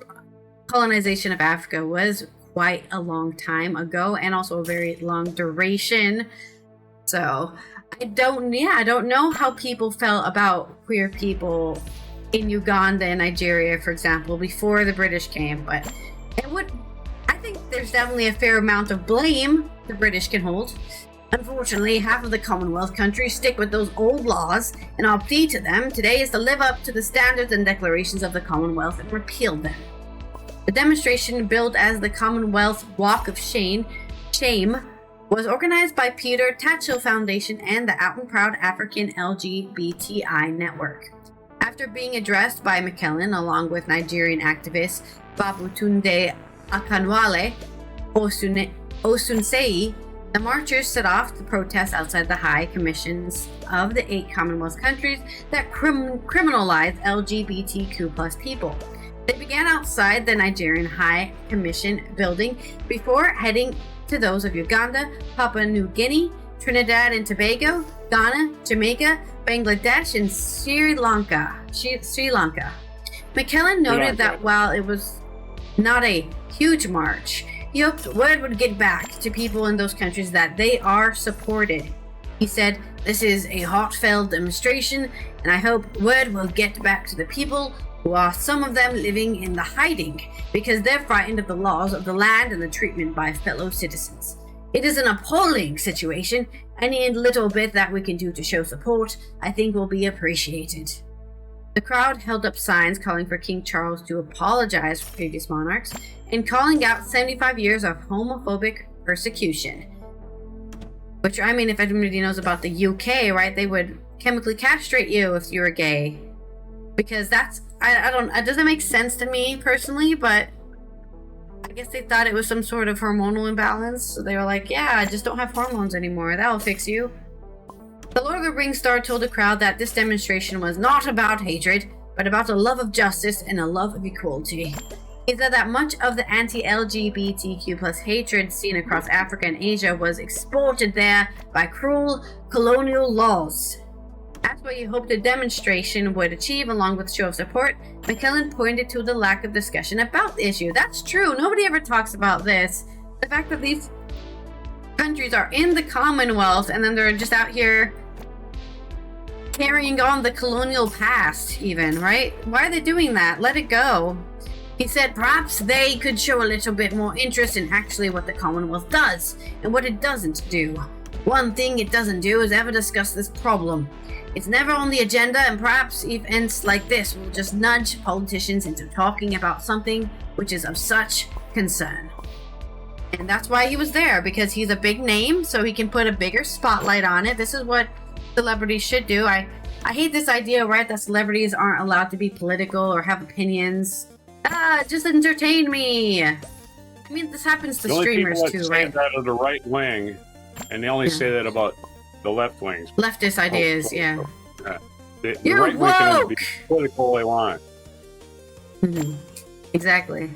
colonization of Africa was quite a long time ago, and also a very long duration. So I don't know how people felt about queer people in Uganda and Nigeria, for example, before the British came, but I think there's definitely a fair amount of blame the British can hold. Unfortunately, half of the Commonwealth countries stick with those old laws, and our plea to them today is to live up to the standards and declarations of the Commonwealth and repeal them. The demonstration, billed as the Commonwealth Walk of Shame, was organized by Peter Tatchell Foundation and the Out and Proud African LGBTI Network. After being addressed by McKellen, along with Nigerian activists Babatunde Akanwale Osunsei, the marchers set off the protest outside the high commissions of the 8 Commonwealth countries that criminalize LGBTQ plus people. They began outside the Nigerian High Commission building before heading to those of Uganda, Papua New Guinea, Trinidad and Tobago, Ghana, Jamaica, Bangladesh, and Sri Lanka. McKellen noted that while it was not a huge march, he hoped word would get back to people in those countries that they are supported. He said, "This is a heartfelt demonstration, and I hope word will get back to the people who are some of them living in the hiding because they're frightened of the laws of the land and the treatment by fellow citizens. It is an appalling situation. Any little bit that we can do to show support, I think will be appreciated." The crowd held up signs calling for King Charles to apologize for previous monarchs and calling out 75 years of homophobic persecution. Which, I mean, if anybody knows about the UK, right, they would chemically castrate you if you were gay. Because that's, it doesn't make sense to me personally, but I guess they thought it was some sort of hormonal imbalance. So they were like, yeah, I just don't have hormones anymore. That'll fix you. The Lord of the Rings star told the crowd that this demonstration was not about hatred, but about a love of justice and a love of equality. He said that much of the anti-LGBTQ plus hatred seen across Africa and Asia was exported there by cruel colonial laws. That's what he hoped the demonstration would achieve, along with show of support. McKellen pointed to the lack of discussion about the issue. That's true. Nobody ever talks about this. The fact that these countries are in the Commonwealth and then they're just out here carrying on the colonial past, even, right? Why are they doing that? Let it go. He said perhaps they could show a little bit more interest in actually what the Commonwealth does and what it doesn't do. One thing it doesn't do is ever discuss this problem. It's never on the agenda, and perhaps events like this will just nudge politicians into talking about something which is of such concern. And that's why he was there, because he's a big name, so he can put a bigger spotlight on it. This is what celebrities should do. I hate this idea, right, that celebrities aren't allowed to be political or have opinions. Just entertain me. I mean, this happens to streamers too, right? The only people that say that are the right wing, and they only say that about the left wings. Leftist ideas, yeah. The right wing can be political they want. Mm-hmm. Exactly.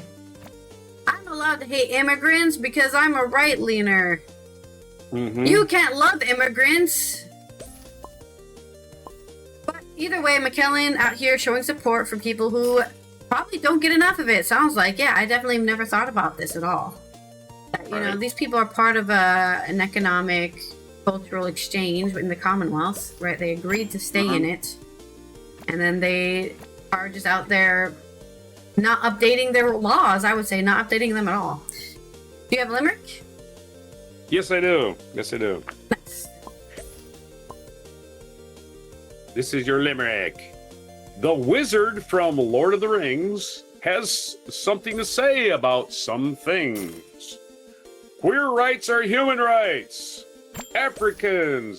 I'm allowed to hate immigrants because I'm a right-leaner. Mm-hmm. You can't love immigrants. But either way, McKellen out here showing support for people who probably don't get enough of it. Sounds like, yeah, I definitely never thought about this at all. You know, these people are part of an economic, cultural exchange in the Commonwealth, right? They agreed to stay in it. And then they are just out there not updating their laws, I would say, not updating them at all. Do you have a limerick? Yes, I do. Yes, I do. Nice. This is your limerick. The wizard from Lord of the Rings has something to say about some things. Queer rights are human rights. African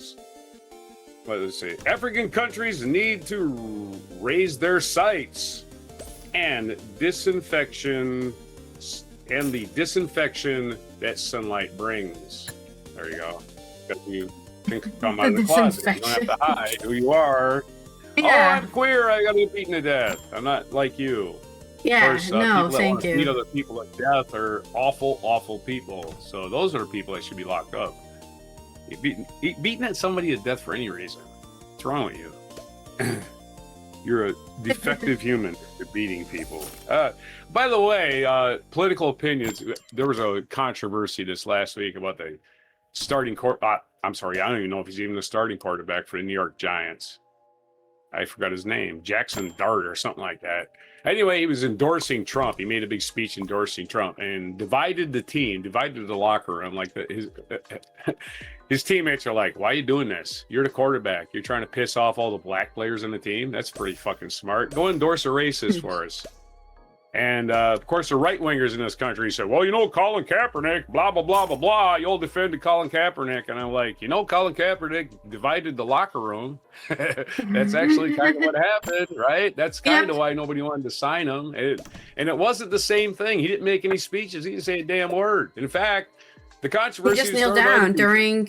countries need to raise their sights. And disinfection, and the disinfection that sunlight brings. There you go. Because you can come out of the closet. You don't have to hide who you are. Yeah. Oh, I'm queer. I got to be beaten to death. I'm not like you. Yeah, course, no, thank you. Beat other people to death are awful, awful people. So those are people that should be locked up. Beating at somebody to death for any reason. What's wrong with you? You're a defective human for beating people. By the way, political opinions. There was a controversy this last week about the starting I'm sorry, I don't even know if he's even the starting quarterback for the New York Giants. I forgot his name, Jackson Dart or something like that. Anyway, he was endorsing Trump. He made a big speech endorsing Trump and divided the team, divided the locker room. Like his teammates are like, "Why are you doing this? You're the quarterback. You're trying to piss off all the black players on the team. That's pretty fucking smart. Go endorse a racist for us." And of course, the right wingers in this country said, "Well, you know, Colin Kaepernick, blah blah blah blah blah. You'll defend Colin Kaepernick." And I'm like, you know, Colin Kaepernick divided the locker room. That's actually kind of what happened, right? That's kind of why nobody wanted to sign him. And it wasn't the same thing. He didn't make any speeches. He didn't say a damn word. In fact, the controversy he just kneeled down during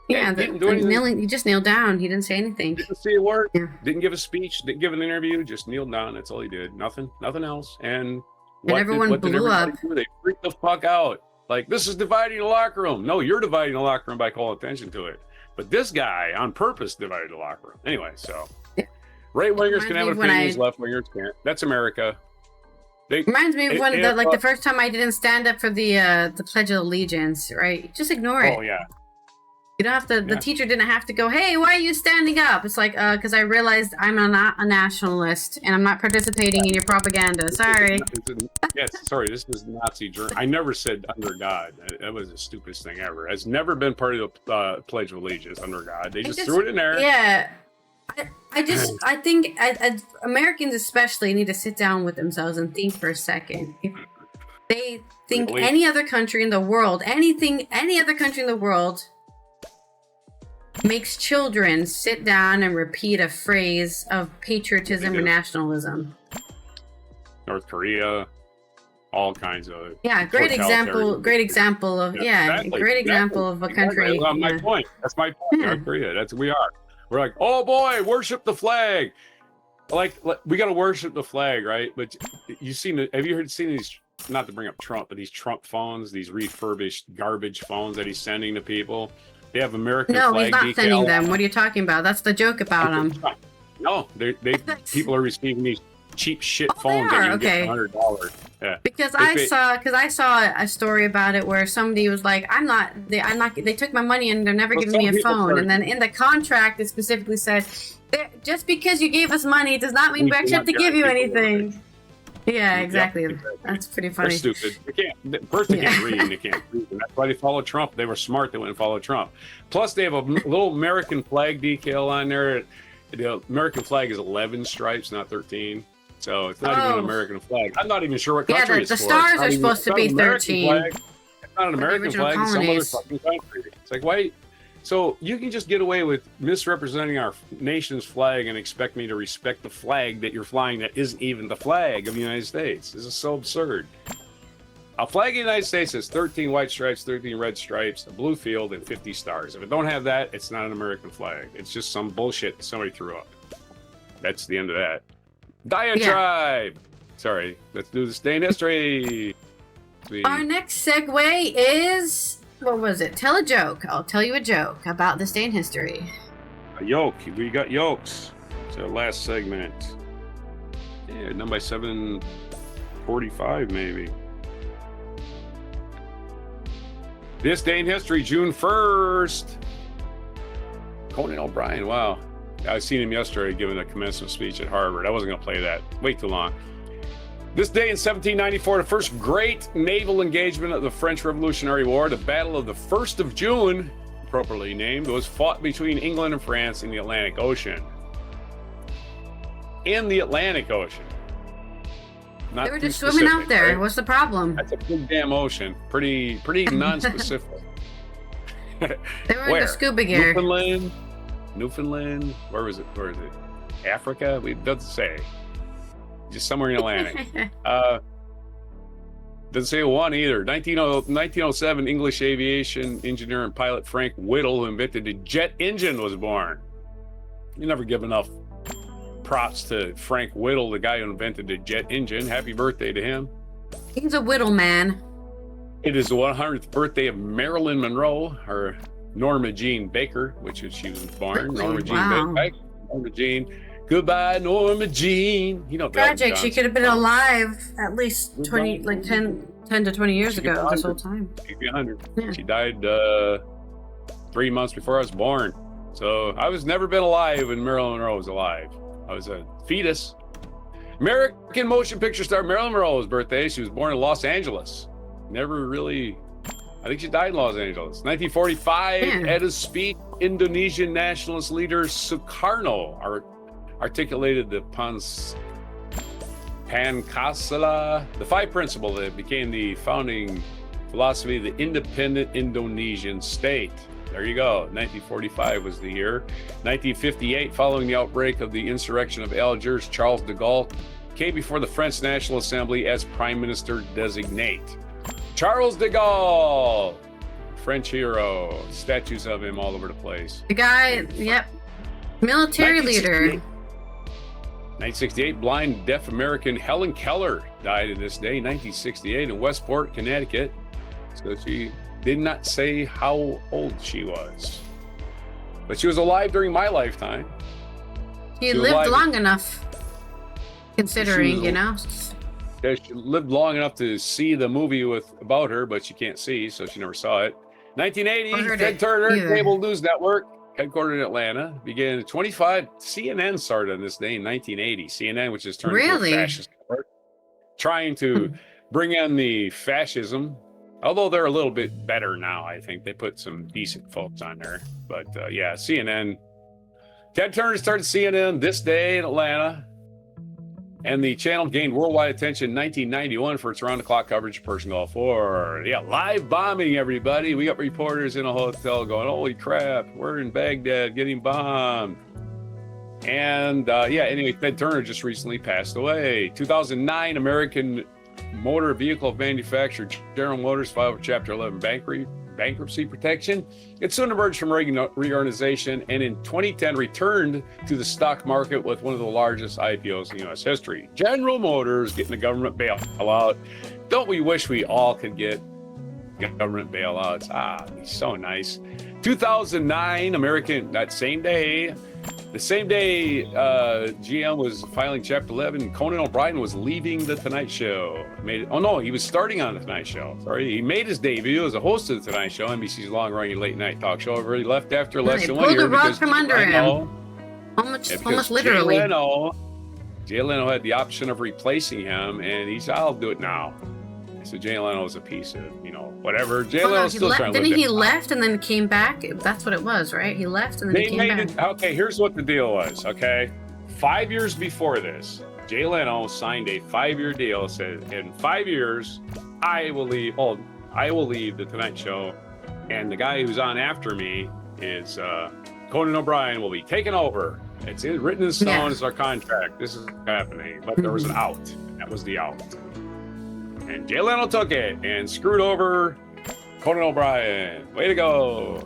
Yeah, didn't do anything. kneeling, he just kneeled down. He didn't say anything. Didn't say a word. Yeah. Didn't give a speech. Didn't give an interview. Just kneeled down. That's all he did. Nothing else. And everyone what did blew everybody up. do? They freaked the fuck out. Like, this is dividing the locker room. No, you're dividing the locker room by calling attention to it. But this guy on purpose divided the locker room. Anyway, so right wingers can have opinions, left wingers can't. That's America. Reminds me of the first time I didn't stand up for the Pledge of Allegiance, right? Just ignore it. Oh, yeah. You don't have to, the teacher didn't have to go, hey, why are you standing up? It's like, because I realized I'm not a nationalist and I'm not participating in your propaganda. Sorry. Yes, sorry, this is Nazi Germany. I never said under God. That was the stupidest thing ever. It's never been part of the Pledge of Allegiance, under God. They just threw it in there. Yeah. I think Americans especially need to sit down with themselves and think for a second. If they think any other country in the world, any other country in the world makes children sit down and repeat a phrase of patriotism or nationalism. North Korea, all kinds of great example of great example of a country. That's my point. That's my point. North Korea. We're like, oh boy, worship the flag. Like we got to worship the flag, right? But have you seen these? Not to bring up Trump, but these Trump phones, these refurbished garbage phones that he's sending to people. They have American flag. No, he's not sending them. What are you talking about? That's the joke about them. No, people are receiving these cheap shit phones that you get $100. Yeah. Because I saw a story about it where somebody was like, they took my money and they're never giving me a phone. And then in the contract, it specifically said, just because you gave us money does not mean we actually have to give you anything. Yeah, exactly. That's pretty funny. They're stupid. First, they can't read, and they can't read. And that's why they follow Trump. They were smart. They went and followed Trump. Plus, they have a little American flag decal on there. The American flag is 11 stripes, not 13. So it's not even an American flag. I'm not even sure what country it's for. The stars are supposed to be 13. It's not an American flag. It's some other fucking country. It's like, why? So you can just get away with misrepresenting our nation's flag and expect me to respect the flag that you're flying that isn't even the flag of the United States. This is so absurd. A flag of the United States has 13 white stripes, 13 red stripes, a blue field, and 50 stars. If it don't have that, it's not an American flag. It's just some bullshit somebody threw up. That's the end of that. Diatribe! Yeah. Sorry, let's do this day in history. Our next segue is... What was it? Tell a joke. I'll tell you a joke about this day in history. A yoke. We got yokes. It's our last segment. Yeah, done by 7:45 maybe. This day in history, June 1st. Conan O'Brien. Wow. I seen him yesterday giving a commencement speech at Harvard. I wasn't going to play that. Wait too long. This day in 1794, the first great naval engagement of the French Revolutionary War, the Battle of the 1st of June, appropriately named, was fought between England and France in the Atlantic Ocean. In the Atlantic Ocean. They were just swimming out there. Right? What's the problem? That's a big damn ocean. Pretty non-specific. They were in the scuba gear. Newfoundland. Where is it? Africa? It doesn't say. Just somewhere in the Atlantic. Doesn't say one either. 1907, English aviation engineer and pilot Frank Whittle, who invented the jet engine, was born. You never give enough props to Frank Whittle, the guy who invented the jet engine. Happy birthday to him. He's a Whittle man. It is the 100th birthday of Marilyn Monroe, or Norma Jean Baker, which is she was born. Norma Jean Baker. Norma Jean. Goodbye, Norma Jean. You know, tragic. She could have been alive at least 10 to 20 years ago this whole time. She'd be 100. Yeah. She died 3 months before I was born. So I was never been alive when Marilyn Monroe was alive. I was a fetus. American motion picture star Marilyn Monroe's birthday. She was born in Los Angeles. Never really... I think she died in Los Angeles. 1945, at his speech, Indonesian nationalist leader Sukarno articulated the Pancasila, the five principles that became the founding philosophy of the independent Indonesian state. There you go. 1945 was the year. 1958, following the outbreak of the insurrection of Algiers, Charles de Gaulle came before the French National Assembly as Prime Minister designate. Charles de Gaulle, French hero. Statues of him all over the place. The guy, yep. Military leader. 1968, blind, deaf American Helen Keller died in this day, 1968, in Westport, Connecticut. So she did not say how old she was. But she was alive during my lifetime. She lived long enough, considering, you know. Yeah, she lived long enough to see the movie about her, but she can't see, so she never saw it. 1980, Ted Turner, Cable News Network, headquartered in Atlanta, began 25. CNN started on this day in 1980. CNN, which is turned into a fascist network, trying to bring in the fascism. Although they're a little bit better now, I think they put some decent folks on there. But yeah, CNN. Ted Turner started CNN this day in Atlanta. And the channel gained worldwide attention in 1991 for its round-the-clock coverage of Persian Gulf War. Yeah, live bombing, everybody. We got reporters in a hotel going, holy crap, we're in Baghdad getting bombed. And yeah, anyway, Ted Turner just recently passed away. 2009, American motor vehicle manufacturer General Motors filed for Chapter 11 bankruptcy protection. It soon emerged from reorganization and in 2010 returned to the stock market with one of the largest IPOs in U.S. history. General Motors getting the government bailout. Don't we wish we all could get government bailouts? It'd be so nice. 2009, the same day GM was filing Chapter 11, Conan O'Brien was leaving The Tonight Show. He was starting on The Tonight Show. Sorry, he made his debut as a host of The Tonight Show, NBC's long-running late-night talk show. He left after less than 1 year. Pulled the rug from under him. Almost literally. Jay Leno had the option of replacing him, and he said, I'll do it now. So Jay Leno was a piece of, whatever. Jay Leno's still trying to live. Didn't he left and then came back? That's what it was, right? He left and then he came back. Okay, here's what the deal was, okay? 5 years before this, Jay Leno signed a 5-year deal, said, in 5 years, I will leave The Tonight Show, and the guy who's on after me is Conan O'Brien will be taken over. It's written in stone as our contract. This is happening. But there was an out. That was the out. And Jay Leno took it and screwed over Conan O'Brien. Way to go.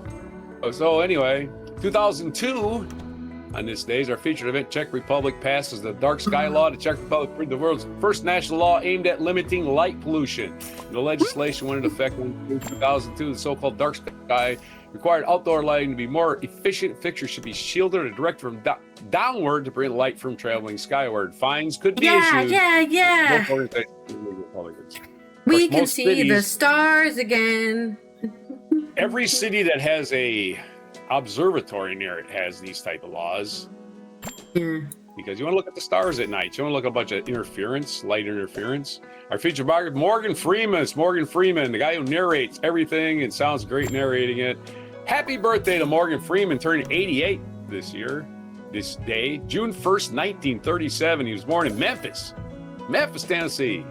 So anyway, 2002, on this day, is our featured event. Czech Republic passes the Dark Sky Law. The Czech Republic proved the world's first national law aimed at limiting light pollution. The legislation went into effect in 2002. The so-called Dark Sky required outdoor lighting to be more efficient. Fixtures should be shielded or directed from downward to prevent light from traveling skyward. Fines could be issued. Yeah. We can see the stars again. Every city that has a observatory near it has these type of laws. Yeah. Because you want to look at the stars at night. You want to look at a bunch of interference, light interference. Our featured biographer, Morgan Freeman. It's Morgan Freeman, the guy who narrates everything and sounds great narrating it. Happy birthday to Morgan Freeman, turning 88 this day. June 1st, 1937. He was born in Memphis, Tennessee.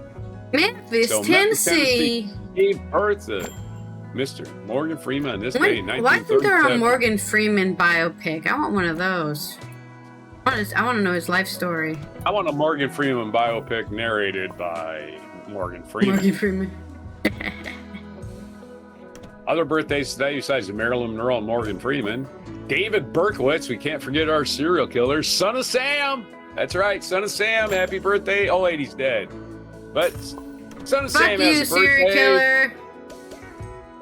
Tennessee. Gave birth to Mr. Morgan Freeman on this day, 1937. Why isn't there a Morgan Freeman biopic? I want one of those. I want to know his life story. I want a Morgan Freeman biopic narrated by Morgan Freeman. Other birthdays today, besides Marilyn Monroe and Morgan Freeman, David Berkowitz. We can't forget our serial killer, Son of Sam. That's right, Son of Sam. Happy birthday. Oh, wait, he's dead. But Son of Sam has a birthday. Serial killer.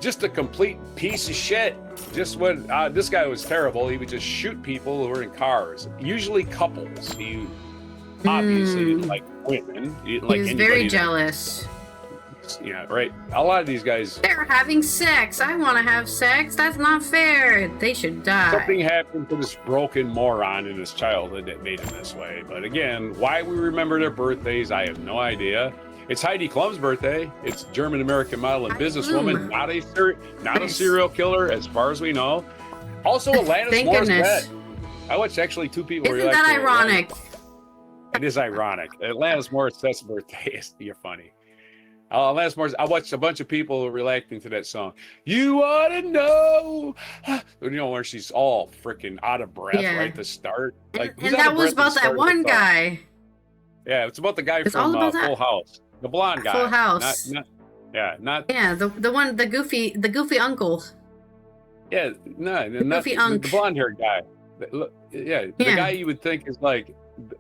Just a complete piece of shit. Just when this guy was terrible, he would just shoot people who were in cars, usually couples. He obviously didn't like women. He was very jealous. Yeah, right. A lot of these guys. They're having sex. I want to have sex. That's not fair. They should die. Something happened to this broken moron in his childhood that made him this way. But again, why we remember their birthdays, I have no idea. It's Heidi Klum's birthday. It's German-American model and businesswoman, not a serial killer, as far as we know. Also, Alanis Morissette. I watched actually two people. Isn't that ironic? It is ironic. Alanis Morissette's birthday. You're funny. Alanis Morissette. I watched a bunch of people reacting to that song. You ought to know. Where she's all freaking out of breath right at the start. And that was about that one guy. Yeah, it's about the guy from Full House. The blonde guy. Full House. Yeah, not. Yeah, the goofy uncle. Yeah, no, not Goofy the unk. blonde-haired guy. Yeah, the Yeah. guy you would think is like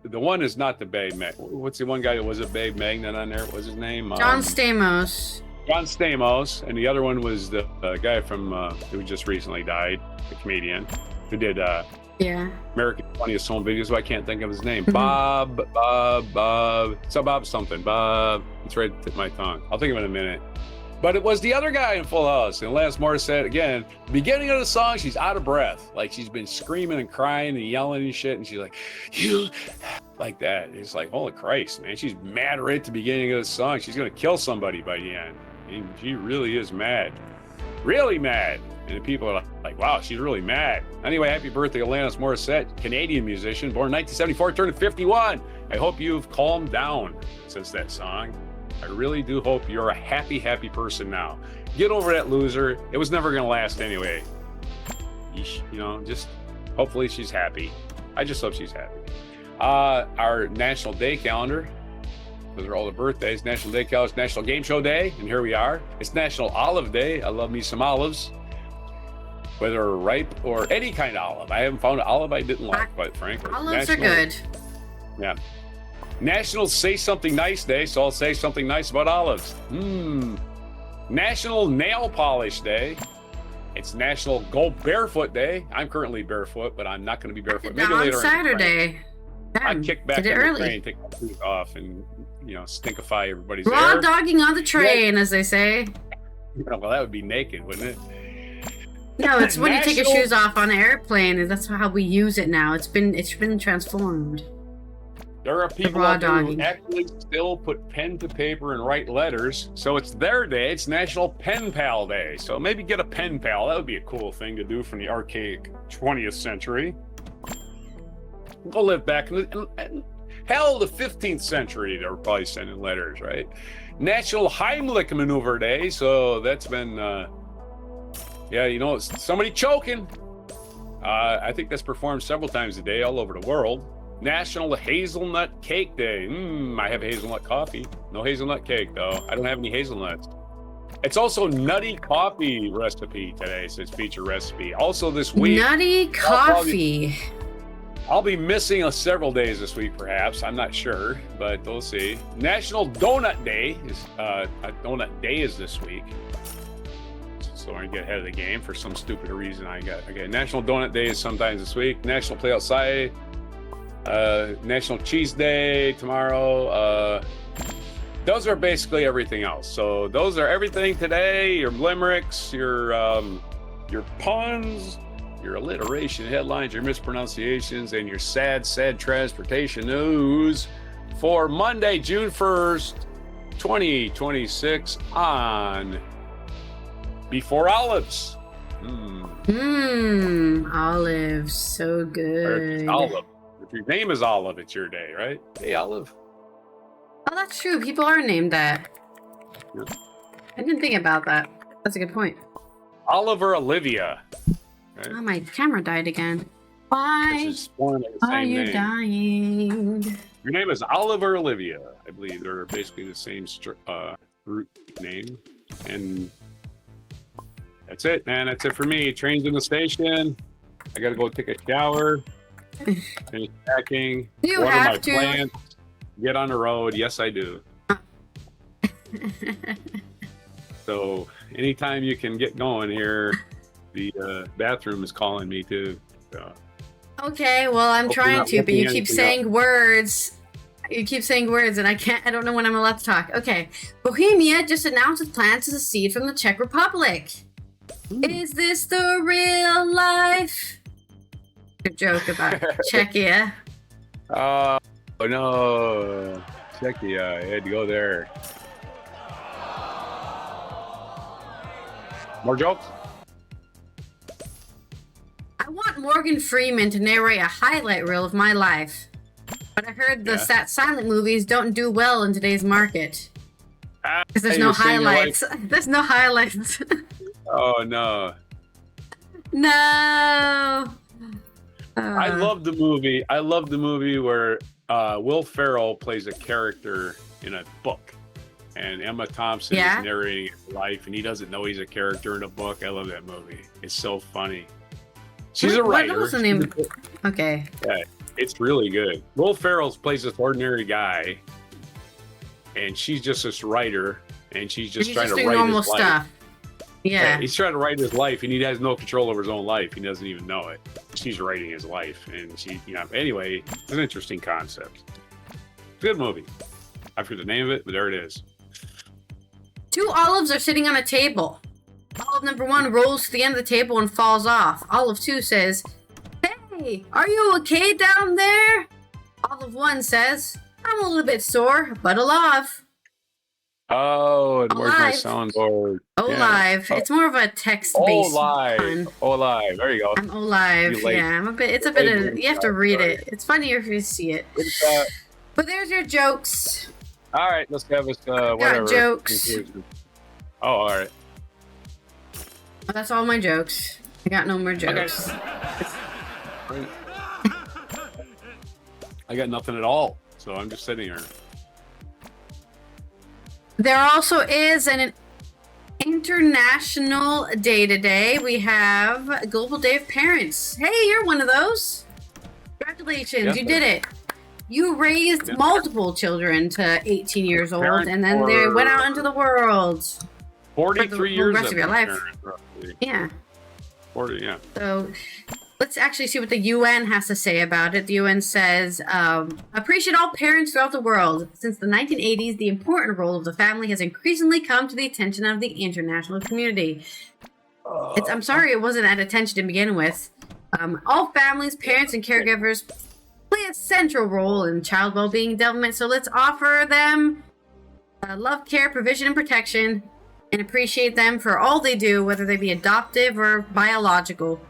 the one is not the Babe Mag. What's the one guy that was a Babe Magnet on there? What was his name? John Stamos. John Stamos, and the other one was the guy from who just recently died, the comedian who did Yeah. American Funniest Home Videos. I can't think of his name. Mhm. Bob. So Bob something. Bob. It's right at my tongue. I'll think of it in a minute. But it was the other guy in Full House. And Alanis Morissette, again, beginning of the song, she's out of breath. Like she's been screaming and crying and yelling and shit. And she's like, you, like that. It's like, holy Christ, man. She's mad right at the beginning of the song. She's going to kill somebody by the end. And she really is mad. Really mad. And the people are like, wow, she's really mad. Anyway, happy birthday, Alanis Morissette, Canadian musician, born in 1974, turned 51. I hope you've calmed down since that song. I really do hope you're a happy, happy person now. Get over that loser. It was never going to last anyway. You know, just hopefully she's happy. I just hope she's happy. Our National Day calendar. Those are all the birthdays. National Day calendar, National Game Show Day, and here we are. It's National Olive Day. I love me some olives, whether ripe or any kind of olive. I haven't found an olive I didn't like, quite frankly. Olives are good. Yeah. National Say Something Nice Day, so I'll say something nice about olives. National Nail Polish Day. It's National Go Barefoot Day. I'm currently barefoot, but I'm not going to be barefoot. Maybe on later Saturday. I kick back on the early. train, take my shoes off, and stinkify everybody's Raw air. dogging on the train, as they say. Well, that would be naked, wouldn't it? No, it's when you take your National- shoes off on an airplane, and that's how we use it now. It's been transformed. There are people raw out there who dogging. actually still put pen to paper and write letters. So it's their day. It's National Pen Pal Day. So maybe get a pen pal. That would be a cool thing to do from the archaic 20th century. Go live back in the 15th century. They were probably sending letters, right? National Heimlich Maneuver Day. So that's been, somebody choking. I think that's performed several times a day all over the world. National Hazelnut Cake Day. I have hazelnut coffee. No hazelnut cake, though. I don't have any hazelnuts. It's also Nutty Coffee recipe today, so it's feature recipe. Also this week... Nutty Coffee. I'll be missing several days this week, perhaps. I'm not sure, but we'll see. National Donut Day is... Donut Day is this week. So I get ahead of the game for some stupid reason. National Donut Day is sometimes this week. National Play Outside... National Cheese Day tomorrow. Those are basically everything else. So those are everything today. Your limericks, your puns, your alliteration headlines, your mispronunciations, and your sad transportation news for Monday, June 1st, 2026 on Before Olives. Olives, so good. Olive. If your name is Olive, it's your day, right? Hey, Olive. Oh, that's true. People are named that. Yeah. I didn't think about that. That's a good point. Oliver Olivia. Right? Oh, my camera died again. Why are you dying? Your name is Oliver Olivia. I believe they're basically the same root name. And that's it, man. That's it for me. Train's in the station. I got to go take a shower. Finish packing. You water have my to. plants. Get on the road. Yes, I do. So anytime you can get going here, the bathroom is calling me too. So. Okay, well, I'm trying to, but you keep saying words. You keep saying words, and I don't know when I'm allowed to talk. Okay. Bohemia just announced its plans to secede from the Czech Republic. Is this the real life? Good joke about Czechia. Oh, no. Czechia. I had to go there. More jokes? I want Morgan Freeman to narrate a highlight reel of my life. But I heard the silent movies don't do well in today's market. Because there's no highlights. There's no highlights. Oh, no. No. I love the movie. I love the movie where Will Ferrell plays a character in a book. and Emma Thompson is narrating his life, and he doesn't know he's a character in a book. I love that movie. It's so funny. She's a writer. What was the name? Okay. Yeah, it's really good. Will Ferrell plays this ordinary guy, and she's just this writer, and she's just trying to write normal his life. Stuff. Yeah, he's trying to write his life, and he has no control over his own life. He doesn't even know it. She's writing his life, and she, anyway, it's an interesting concept. Good movie. I forget the name of it, but there it is. 2 olives are sitting on a table. Olive number 1 rolls to the end of the table and falls off. Olive 2 says, "Hey, are you okay down there?" Olive 1 says, "I'm a little bit sore, but alive." Oh, and where's my soundboard? Alive. Yeah. It's more of a text-based pun. Alive. There you go. I'm alive. Yeah, it's a bit of, you have to read it. It's funnier if you see it. But there's your jokes. All right, let's have us whatever. Got jokes. Oh, all right. Well, that's all my jokes. I got no more jokes. Okay. I got nothing at all, so I'm just sitting here. There also is an international day today. We have Global Day of Parents. Hey, you're one of those. Congratulations, yes, you did it. You raised multiple children to 18 years old, and then they went out into the world. 43 years rest of your life. Yeah. 40, yeah. So let's actually see what the UN has to say about it. The UN says, appreciate all parents throughout the world. Since the 1980s, the important role of the family has increasingly come to the attention of the international community. I'm sorry it wasn't at attention to begin with. All families, parents, and caregivers play a central role in child well-being development, so let's offer them love, care, provision, and protection, and appreciate them for all they do, whether they be adoptive or biological.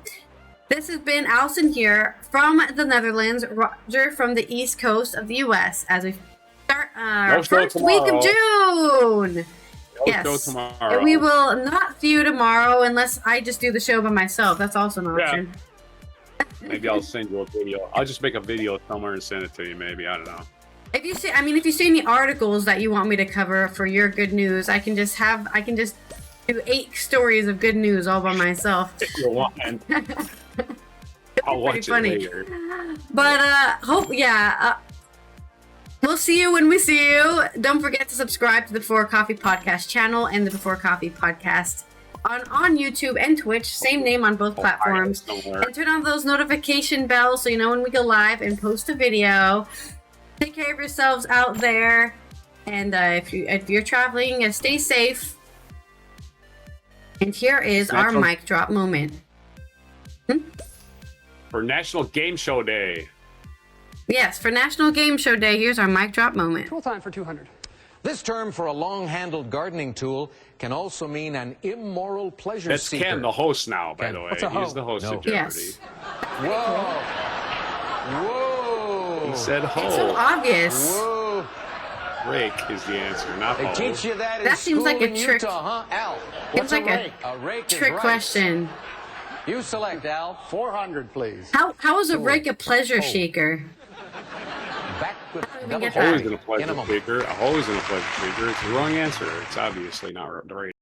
This has been Allison here from the Netherlands, Roger from the East Coast of the U.S. as we start our first week of June. Yes, and we will not see you tomorrow unless I just do the show by myself. That's also an option. Yeah. Maybe I'll send you a video. I'll just make a video somewhere and send it to you. Maybe, I don't know. If you see any articles that you want me to cover for your good news, I can just do 8 stories of good news all by myself. If you want. I'll watch it later. But we'll see you when we see you. Don't forget to subscribe to the Before Coffee Podcast channel and the Before Coffee Podcast on YouTube and Twitch, same name on both platforms. And turn on those notification bells so you know when we go live and post a video. Take care of yourselves out there, and if you're traveling, stay safe. And here is our mic drop moment. For National Game Show Day. Yes, for National Game Show Day, here's our mic drop moment. Tool time for 200. This term for a long-handled gardening tool can also mean an immoral pleasure seeker. That's Ken, the host now, by the way. He's the host of Jeopardy. Yes. Whoa. Whoa. He said ho. It's so obvious. Whoa. Rake is the answer, not They ho. teach you that in That seems like a trick. Utah, huh? Al, Seems like a rake trick is question. You select, Al. 400, please. How is a rake a pleasure shaker? Back with double get Always that. in a pleasure shaker. Always in a pleasure shaker. It's the wrong answer. It's obviously not right.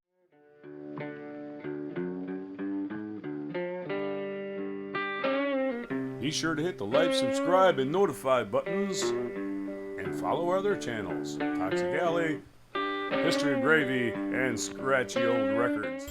Be sure to hit the like, subscribe, and notify buttons, and follow our other channels, Toxic Alley, History of Gravy, and Scratchy Old Records.